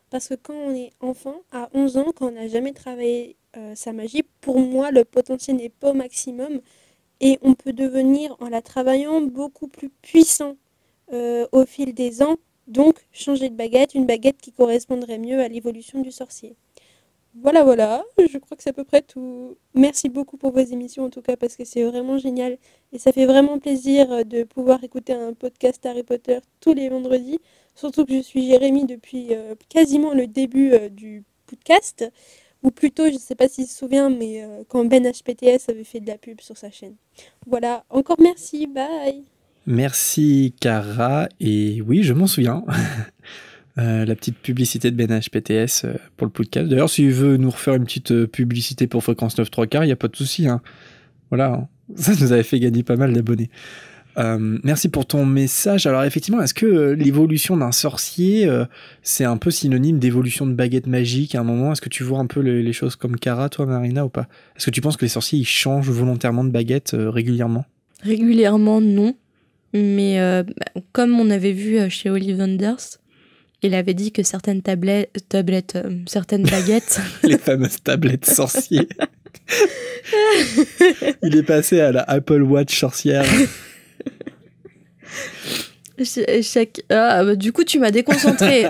parce que quand on est enfant, à 11 ans, quand on n'a jamais travaillé sa magie, pour moi le potentiel n'est pas au maximum, et on peut devenir, en la travaillant, beaucoup plus puissant au fil des ans. Donc, changer de baguette, une baguette qui correspondrait mieux à l'évolution du sorcier. Voilà, je crois que c'est à peu près tout. Merci beaucoup pour vos émissions en tout cas, parce que c'est vraiment génial. Et ça fait vraiment plaisir de pouvoir écouter un podcast Harry Potter tous les vendredis. Surtout que je suis Jérémy depuis quasiment le début du podcast. Ou plutôt, je ne sais pas s'il se souvient, mais quand Ben HPTS avait fait de la pub sur sa chaîne. Voilà, encore merci, bye. Merci Kara, et oui, je m'en souviens. La petite publicité de Ben HPTS pour le podcast. D'ailleurs, s'il veut nous refaire une petite publicité pour Fréquence 9 3/4, il n'y a pas de souci. Hein. Voilà, ça nous avait fait gagner pas mal d'abonnés. Merci pour ton message. Alors effectivement, est-ce que l'évolution d'un sorcier, c'est un peu synonyme d'évolution de baguette magique à un moment? Est-ce que tu vois un peu les choses comme Kara, toi Marina, ou pas? Est-ce que tu penses que les sorciers ils changent volontairement de baguette régulièrement? Régulièrement, non. Mais comme on avait vu chez Ollivanders, il avait dit que certaines certaines baguettes... Les fameuses tablettes sorciers. Il est passé à la Apple Watch sorcière. du coup, tu m'as déconcentré.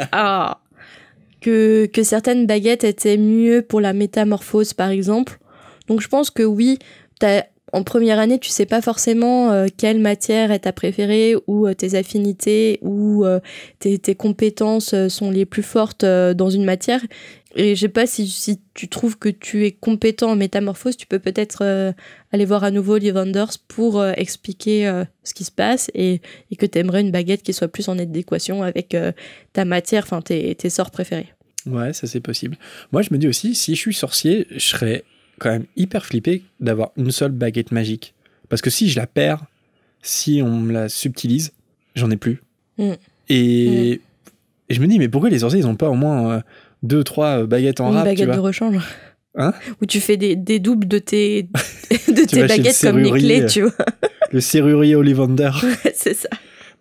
Que certaines baguettes étaient mieux pour la métamorphose, par exemple. Donc, je pense que oui, en première année, tu sais pas forcément quelle matière est ta préférée, ou tes affinités, ou tes compétences sont les plus fortes dans une matière. Et je sais pas si tu trouves que tu es compétent en métamorphose, tu peux peut-être aller voir à nouveau Ollivanders pour expliquer ce qui se passe, et que tu aimerais une baguette qui soit plus en adéquation avec ta matière, enfin tes sorts préférés. Ouais, ça c'est possible. Moi, je me dis aussi, si je suis sorcier, je serais quand même hyper flippé d'avoir une seule baguette magique. Parce que si je la perds, si on me la subtilise, j'en ai plus. Et je me dis, mais pourquoi les sorciers, ils ont pas au moins 2-3 baguettes en rap, Une baguette tu vois, de rechange. Hein? Où tu fais des doubles de tes baguettes comme les clés, tu vois. Le serrurier Ollivander. C'est ça.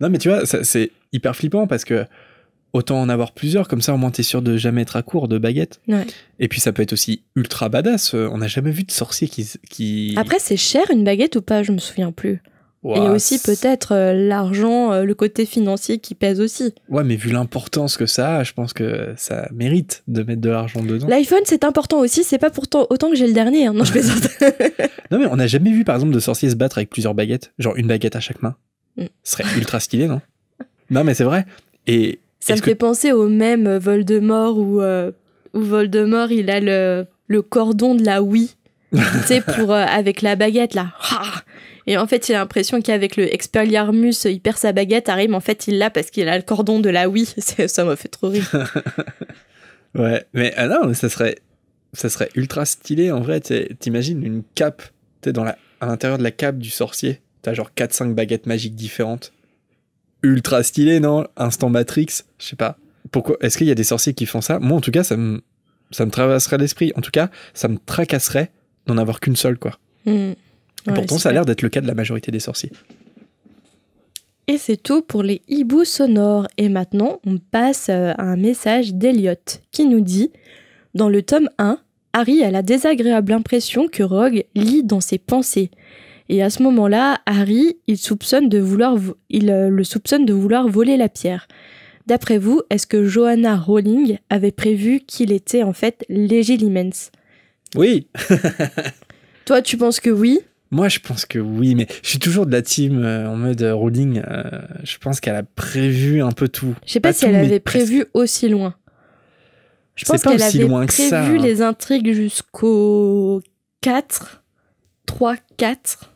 Non, mais tu vois, c'est hyper flippant parce que autant en avoir plusieurs, comme ça au moins t'es sûr de jamais être à court de baguettes. Ouais. Et puis ça peut être aussi ultra badass. On n'a jamais vu de sorcier qui... Après, c'est cher une baguette ou pas? Je me souviens plus. Wow, et aussi peut-être l'argent, le côté financier qui pèse aussi. Ouais, mais vu l'importance que ça a, je pense que ça mérite de mettre de l'argent dedans. L'iPhone, c'est important aussi, c'est pas pourtant autant que j'ai le dernier. Hein. Non, je plaisante. Non, mais on n'a jamais vu par exemple de sorciers se battre avec plusieurs baguettes. Genre une baguette à chaque main. Ce serait ultra stylé, non? Non, mais c'est vrai. Et ça me fait penser au même Voldemort où Voldemort il a le cordon de la Wii, tu sais, pour avec la baguette là. Et en fait, j'ai l'impression qu'avec le Expelliarmus, il perd sa baguette, Harry, en fait, il l'a parce qu'il a le cordon de la Wii. Ça m'a fait trop rire. Ouais, mais non, ça serait ultra stylé en vrai. T'imagines une cape, à l'intérieur de la cape du sorcier, t'as genre 4-5 baguettes magiques différentes. Ultra stylé, non? Instant Matrix, je sais pas. Pourquoi? Est-ce qu'il y a des sorciers qui font ça? Moi, en tout cas, ça me traverserait l'esprit. En tout cas, ça me tracasserait d'en avoir qu'une seule, quoi. Ouais, pourtant, ça a l'air d'être le cas de la majorité des sorciers. Et c'est tout pour les hiboux sonores. Et maintenant, on passe à un message d'Eliott qui nous dit « Dans le tome 1, Harry a la désagréable impression que Rogue lit dans ses pensées. Et à ce moment-là, Harry, il le soupçonne de vouloir voler la pierre. D'après vous, est-ce que Joanna Rowling avait prévu qu'il était en fait Legilimens ?» Oui. Toi, tu penses que oui? Moi, je pense que oui, mais je suis toujours de la team en mode Rowling. Je pense qu'elle a prévu un peu tout. Je sais pas si elle avait prévu aussi loin. Je pense qu'elle avait prévu les intrigues jusqu'au 4, 3, 4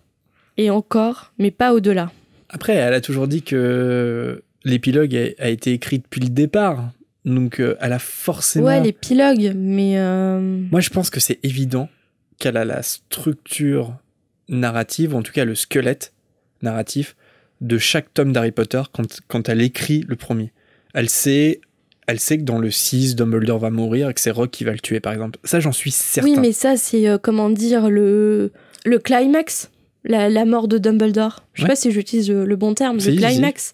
et encore, mais pas au-delà. Après, elle a toujours dit que l'épilogue a été écrit depuis le départ. Donc, elle a forcément... Ouais, l'épilogue, mais... Moi, je pense que c'est évident qu'elle a la structure narrative, ou en tout cas le squelette narratif de chaque tome d'Harry Potter quand elle écrit le premier. Elle sait que dans le 6, Dumbledore va mourir et que c'est Rogue qui va le tuer, par exemple. Ça, j'en suis certain. Oui, mais ça, c'est, comment dire, le climax, la mort de Dumbledore. Je sais pas si j'utilise le bon terme, le climax.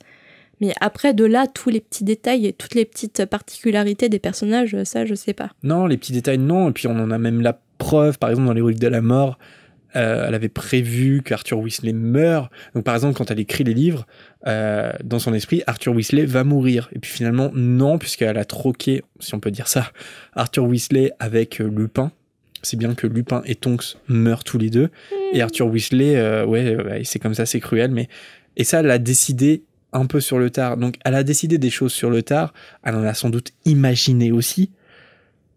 Mais après, de là, tous les petits détails et toutes les petites particularités des personnages, ça, je sais pas. Non, les petits détails, non. Et puis, on en a même la preuve, par exemple, dans les Reliques de la Mort, elle avait prévu qu'Arthur Weasley meure. Donc, par exemple, quand elle écrit les livres, dans son esprit, Arthur Weasley va mourir. Et puis, finalement, non, puisqu'elle a troqué, si on peut dire ça, Arthur Weasley avec Lupin. C'est bien que Lupin et Tonks meurent tous les deux. Et Arthur Weasley, c'est comme ça, c'est cruel. Mais... Et ça, elle a décidé un peu sur le tard. Donc, elle a décidé des choses sur le tard. Elle en a sans doute imaginé aussi.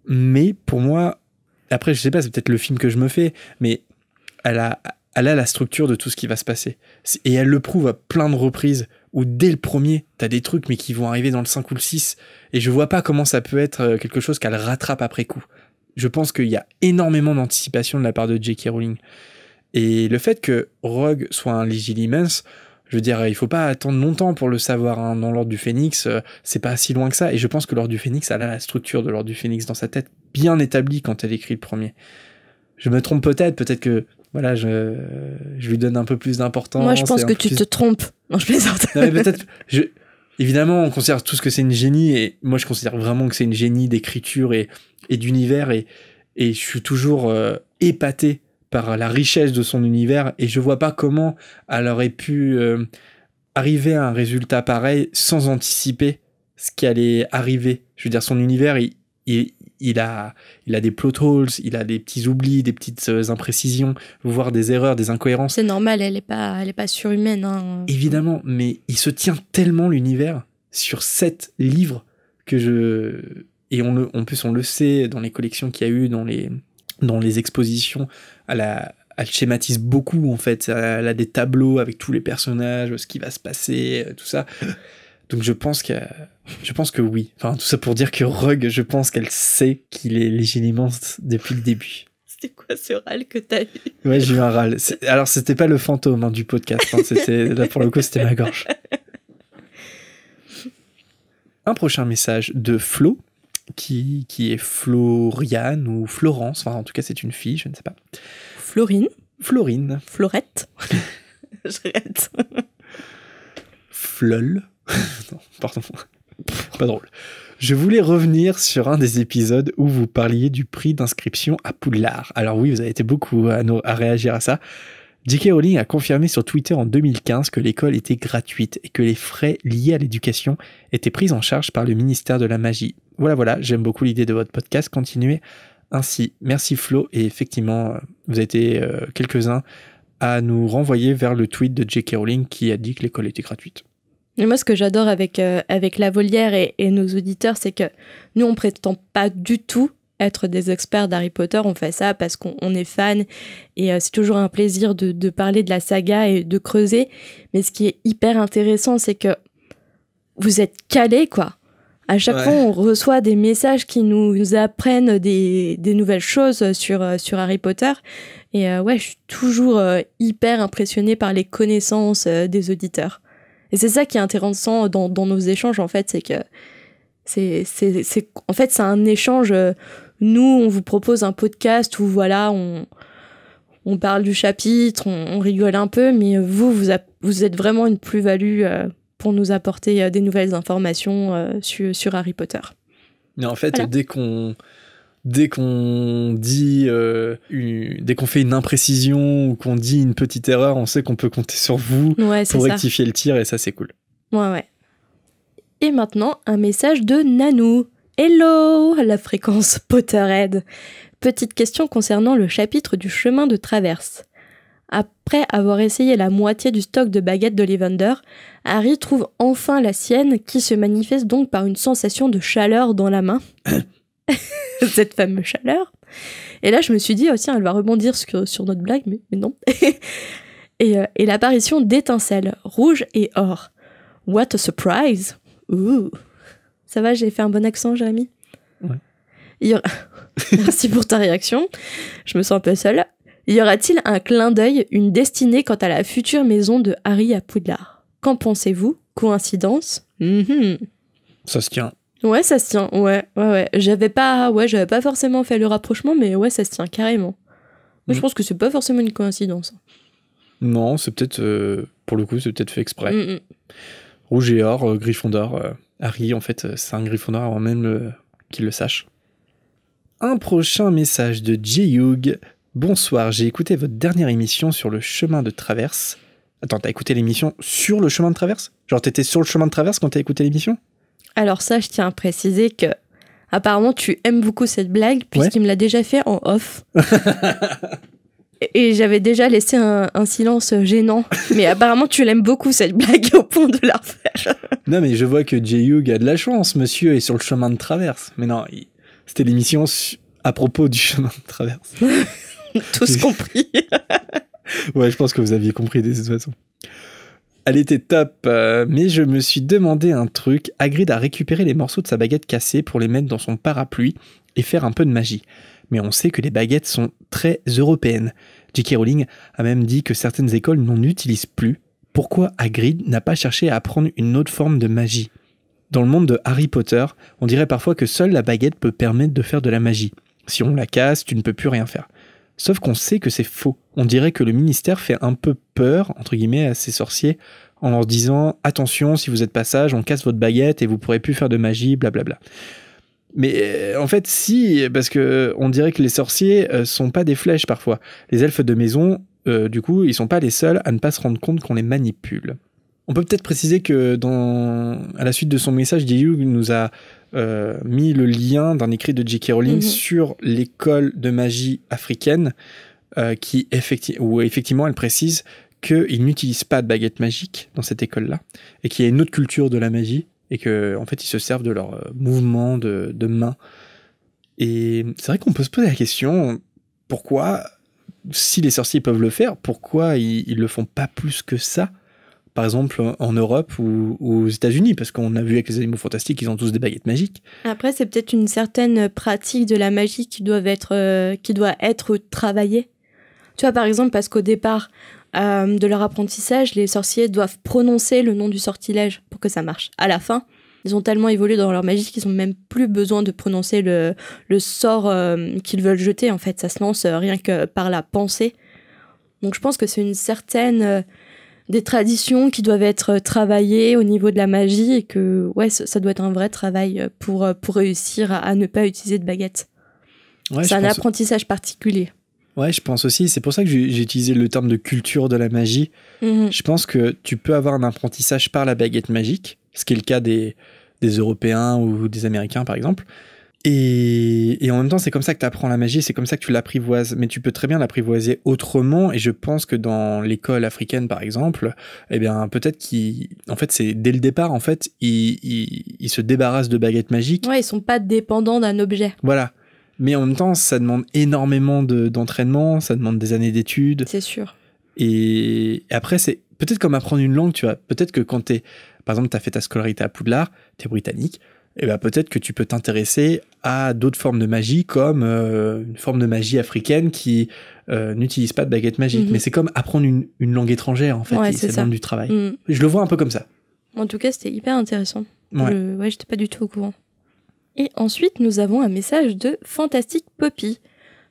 Mais pour moi, après, je sais pas, c'est peut-être le film que je me fais, mais elle a la structure de tout ce qui va se passer. Et elle le prouve à plein de reprises, où dès le premier, t'as des trucs, mais qui vont arriver dans le 5 ou le 6. Et je vois pas comment ça peut être quelque chose qu'elle rattrape après coup. Je pense qu'il y a énormément d'anticipation de la part de J.K. Rowling. Et le fait que Rogue soit un Legilimens, je veux dire, il faut pas attendre longtemps pour le savoir. Hein. Dans l'Ordre du Phénix, c'est pas si loin que ça. Et je pense que l'Ordre du Phénix, elle a la structure de l'Ordre du Phénix dans sa tête, bien établie quand elle écrit le premier. Je me trompe peut-être que voilà, je lui donne un peu plus d'importance. Moi, je pense que tu te trompes. Non, je plaisante. Non, mais peut-être... Évidemment, on considère tous que c'est une génie, et moi, je considère vraiment que c'est une génie d'écriture et d'univers, et je suis toujours épaté par la richesse de son univers, et je vois pas comment elle aurait pu arriver à un résultat pareil sans anticiper ce qui allait arriver. Je veux dire, son univers, il a des plot holes, il a des petits oublis, des petites imprécisions, voire des erreurs, des incohérences. C'est normal, elle est pas surhumaine. Hein. Évidemment, mais il se tient tellement l'univers sur 7 livres et en plus on le sait dans les collections qu'il y a eu, dans les expositions, elle schématise beaucoup en fait, elle a des tableaux avec tous les personnages, ce qui va se passer, tout ça. Donc je pense que oui. Enfin, tout ça pour dire que Rogue, je pense qu'elle sait qu'il est Legilimens depuis le début. C'était quoi ce râle que t'as eu ? Ouais, j'ai eu un râle. Alors, c'était pas le fantôme du podcast. Là, pour le coup, c'était ma gorge. Un prochain message de Flo, qui est Floriane ou Florence. Enfin, en tout cas, c'est une fille, je ne sais pas. Florine. Florette. J'arrête. Flol. Non, pardon. Pas drôle. Je voulais revenir sur un des épisodes où vous parliez du prix d'inscription à Poudlard. Alors oui, vous avez été beaucoup à réagir à ça. J.K. Rowling a confirmé sur Twitter en 2015 que l'école était gratuite et que les frais liés à l'éducation étaient pris en charge par le ministère de la Magie. Voilà, j'aime beaucoup l'idée de votre podcast. Continuez ainsi. Merci Flo. Et effectivement, vous avez été quelques-uns à nous renvoyer vers le tweet de J.K. Rowling qui a dit que l'école était gratuite. Et moi, ce que j'adore avec La Volière et nos auditeurs, c'est que nous, on prétend pas du tout être des experts d'Harry Potter. On fait ça parce qu'on est fan et c'est toujours un plaisir de parler de la saga et de creuser. Mais ce qui est hyper intéressant, c'est que vous êtes calés, quoi. À chaque fois, on reçoit des messages qui nous apprennent des nouvelles choses sur Harry Potter. Et je suis toujours hyper impressionnée par les connaissances des auditeurs. Et c'est ça qui est intéressant dans nos échanges, en fait, c'est que c'est un échange. Nous, on vous propose un podcast où voilà, on parle du chapitre, on rigole un peu, mais vous êtes vraiment une plus-value pour nous apporter des nouvelles informations sur Harry Potter. Mais en fait, voilà. dès qu'on dit, dès qu'on fait une imprécision ou qu'on dit une petite erreur, on sait qu'on peut compter sur vous pour rectifier le tir, et ça, c'est cool. Ouais. Et maintenant, un message de Nanou. Hello, la fréquence Potterhead. Petite question concernant le chapitre du chemin de traverse. Après avoir essayé la moitié du stock de baguettes d'Ollivander, Harry trouve enfin la sienne qui se manifeste donc par une sensation de chaleur dans la main. Cette fameuse chaleur. Et là, je me suis dit, oh tiens, elle va rebondir sur notre blague, mais non. et l'apparition d'étincelles rouges et or. What a surprise! Ouh. Ça va, j'ai fait un bon accent, Jérémy? Ouais. Merci pour ta réaction. Je me sens un peu seule. Y aura-t-il un clin d'œil, une destinée quant à la future maison de Harry à Poudlard? Qu'en pensez-vous? Coïncidence? Ça se tient. Ouais, ça se tient. Ouais. J'avais pas forcément fait le rapprochement, mais ouais, ça se tient carrément. Moi, je pense que c'est pas forcément une coïncidence. Non, c'est peut-être, pour le coup, c'est peut-être fait exprès. Rouge et or, Gryffondor. Harry, en fait, c'est un Gryffondor avant même qu'il le sache. Un prochain message de J-Hugh. Bonsoir, j'ai écouté votre dernière émission sur le chemin de traverse. Attends, t'as écouté l'émission sur le chemin de traverse? Genre, t'étais sur le chemin de traverse quand t'as écouté l'émission? Alors ça, je tiens à préciser que apparemment tu aimes beaucoup cette blague puisqu'il me l'a déjà fait en off. Et j'avais déjà laissé un silence gênant. Mais apparemment tu l'aimes beaucoup cette blague au point de la refaire. Non mais je vois que J-Hugh a de la chance, monsieur est sur le chemin de traverse. Mais non, c'était l'émission à propos du chemin de traverse. Tous compris. Ouais, je pense que vous aviez compris de toute façon. Elle était top, mais je me suis demandé un truc. Hagrid a récupéré les morceaux de sa baguette cassée pour les mettre dans son parapluie et faire un peu de magie. Mais on sait que les baguettes sont très européennes. J.K. Rowling a même dit que certaines écoles n'en utilisent plus. Pourquoi Hagrid n'a pas cherché à apprendre une autre forme de magie? Dans le monde de Harry Potter, on dirait parfois que seule la baguette peut permettre de faire de la magie. Si on la casse, tu ne peux plus rien faire. Sauf qu'on sait que c'est faux. On dirait que le ministère fait un peu peur, entre guillemets, à ces sorciers, en leur disant « Attention, si vous êtes pas sage, on casse votre baguette et vous pourrez plus faire de magie, blablabla. » Mais en fait, si, parce que on dirait que les sorciers sont pas des flèches parfois. Les elfes de maison, du coup, ils sont pas les seuls à ne pas se rendre compte qu'on les manipule. On peut peut-être préciser que à la suite de son message, J.Hugh nous a mis le lien d'un écrit de J.K. Rowling sur l'école de magie africaine, où effectivement elle précise qu'ils n'utilisent pas de baguette magique dans cette école-là, et qu'il y a une autre culture de la magie, et qu'en fait ils se servent de leurs mouvements de main. Et c'est vrai qu'on peut se poser la question, pourquoi, si les sorciers peuvent le faire, pourquoi ils le font pas plus que ça? Par exemple en Europe ou aux États-Unis, parce qu'on a vu avec les Animaux Fantastiques, ils ont tous des baguettes magiques. Après, c'est peut-être une certaine pratique de la magie qui doit être travaillée. Tu vois, par exemple, parce qu'au départ de leur apprentissage, les sorciers doivent prononcer le nom du sortilège pour que ça marche. À la fin, ils ont tellement évolué dans leur magie qu'ils n'ont même plus besoin de prononcer le sort qu'ils veulent jeter. En fait, ça se lance rien que par la pensée. Donc je pense que c'est une certaine... des traditions qui doivent être travaillées au niveau de la magie et que ouais, ça doit être un vrai travail pour réussir à ne pas utiliser de baguette. Ouais, c'est un apprentissage particulier. Ouais, je pense aussi. C'est pour ça que j'ai utilisé le terme de culture de la magie. Je pense que tu peux avoir un apprentissage par la baguette magique, ce qui est le cas des Européens ou des Américains, par exemple. Et en même temps, c'est comme ça que tu apprends la magie, c'est comme ça que tu l'apprivoises. Mais tu peux très bien l'apprivoiser autrement. Et je pense que dans l'école africaine, par exemple, eh bien, peut-être en fait, c'est dès le départ, en fait, ils se débarrassent de baguettes magiques. Ouais, ils sont pas dépendants d'un objet. Voilà. Mais en même temps, ça demande énormément d'entraînement, ça demande des années d'études. C'est sûr. Et après, c'est peut-être comme apprendre une langue, tu vois. Peut-être que quand par exemple, t'as fait ta scolarité à Poudlard, t'es britannique, et ben peut-être que tu peux t'intéresser à d'autres formes de magie, comme une forme de magie africaine qui n'utilise pas de baguette magique. Mais c'est comme apprendre une langue étrangère, en fait, ouais, et ça demande du travail. Je le vois un peu comme ça. En tout cas, c'était hyper intéressant. Ouais. J'étais pas du tout au courant. Et ensuite, nous avons un message de Fantastic Poppy.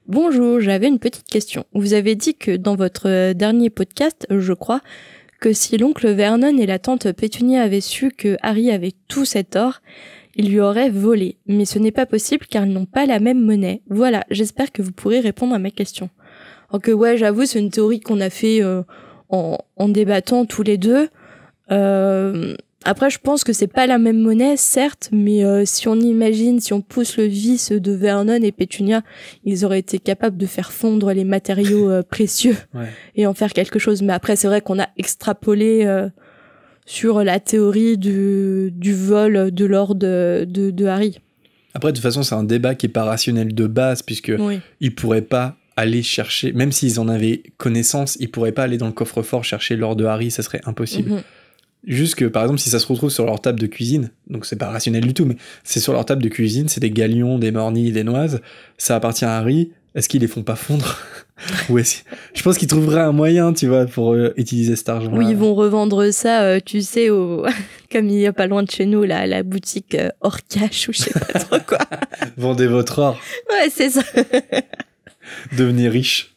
Bonjour, j'avais une petite question. Vous avez dit que dans votre dernier podcast, je crois, que si l'oncle Vernon et la tante Pétunia avaient su que Harry avait tout cet or, ils lui auraient volé. Mais ce n'est pas possible car ils n'ont pas la même monnaie. Voilà, j'espère que vous pourrez répondre à ma question. Alors que ouais, j'avoue, c'est une théorie qu'on a fait en débattant tous les deux. Après, je pense que c'est pas la même monnaie, certes, mais si on pousse le vice de Vernon et Pétunia, ils auraient été capables de faire fondre les matériaux précieux et en faire quelque chose. Mais après, c'est vrai qu'on a extrapolé sur la théorie du vol de l'or de Harry. Après, de toute façon, c'est un débat qui est pas rationnel de base, puisque ils pourraient pas aller chercher, même s'ils en avaient connaissance, ils pourraient pas aller dans le coffre-fort chercher l'or de Harry, ça serait impossible. Juste que, par exemple, si ça se retrouve sur leur table de cuisine, donc c'est pas rationnel du tout, mais c'est sur leur table de cuisine, c'est des galions, des mornilles, des noises, ça appartient à Harry, est-ce qu'ils les font pas fondre? Je pense qu'ils trouveraient un moyen, tu vois, pour utiliser cet argent. Oui, ils vont revendre ça, tu sais, comme il y a pas loin de chez nous, là, la boutique hors cash ou je sais pas trop quoi. Vendez votre or. Ouais, c'est ça. Devenez riche.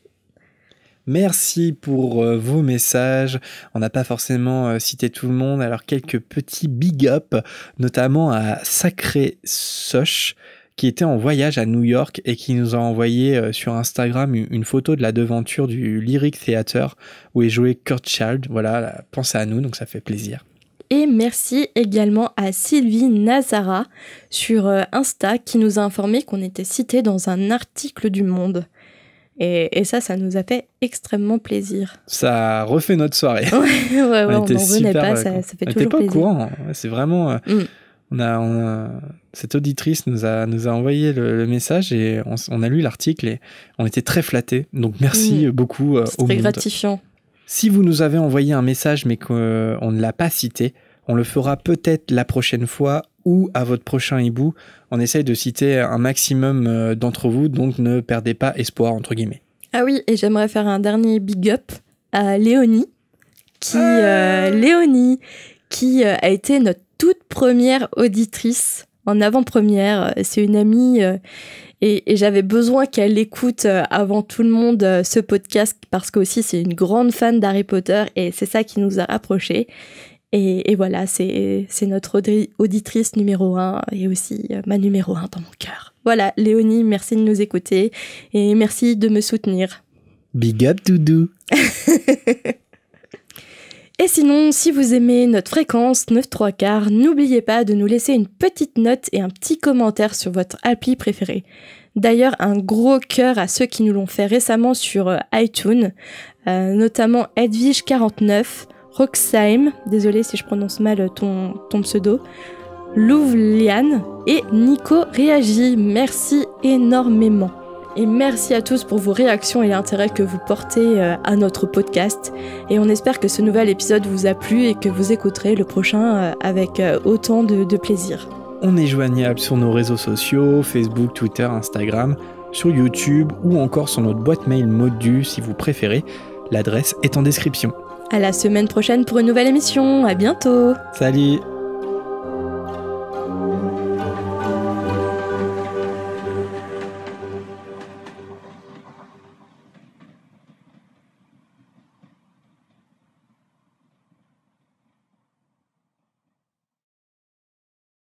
Merci pour vos messages. On n'a pas forcément cité tout le monde, alors quelques petits big up, notamment à Sacré Soch, qui était en voyage à New York et qui nous a envoyé sur Instagram une photo de la devanture du Lyric Theatre où est joué Kurt Child. Voilà, pensez à nous, donc ça fait plaisir. Et merci également à Sylvie Nazara sur Insta qui nous a informé qu'on était cité dans un article du Monde. Et ça nous a fait extrêmement plaisir. Ça refait notre soirée. Ouais, on n'en revenait pas, ça fait toujours plaisir. On n'était pas au courant, c'est vraiment... cette auditrice nous a envoyé le message et on a lu l'article et on était très flattés. Donc merci beaucoup au monde. C'est très gratifiant. Si vous nous avez envoyé un message mais qu'on ne l'a pas cité, on le fera peut-être la prochaine fois ou à votre prochain hibou. On essaye de citer un maximum d'entre vous, donc ne perdez pas espoir, entre guillemets. Ah oui, et j'aimerais faire un dernier big up à Léonie, qui a été notre toute première auditrice en avant-première. C'est une amie et j'avais besoin qu'elle écoute avant tout le monde ce podcast parce qu'aussi c'est une grande fan d'Harry Potter et c'est ça qui nous a rapprochés. Et voilà, c'est notre auditrice numéro 1 et aussi ma numéro 1 dans mon cœur. Voilà, Léonie, merci de nous écouter et merci de me soutenir. Big up, Doudou. Et sinon, si vous aimez notre fréquence 9/3, n'oubliez pas de nous laisser une petite note et un petit commentaire sur votre appli préférée. D'ailleurs, un gros cœur à ceux qui nous l'ont fait récemment sur iTunes, notamment Edwige49, Roxheim, désolé si je prononce mal ton pseudo, Louvliane et Nico Réagi. Merci énormément. Et merci à tous pour vos réactions et l'intérêt que vous portez à notre podcast. Et on espère que ce nouvel épisode vous a plu et que vous écouterez le prochain avec autant de plaisir. On est joignable sur nos réseaux sociaux, Facebook, Twitter, Instagram, sur YouTube ou encore sur notre boîte mail Modus si vous préférez. L'adresse est en description. À la semaine prochaine pour une nouvelle émission. À bientôt. Salut.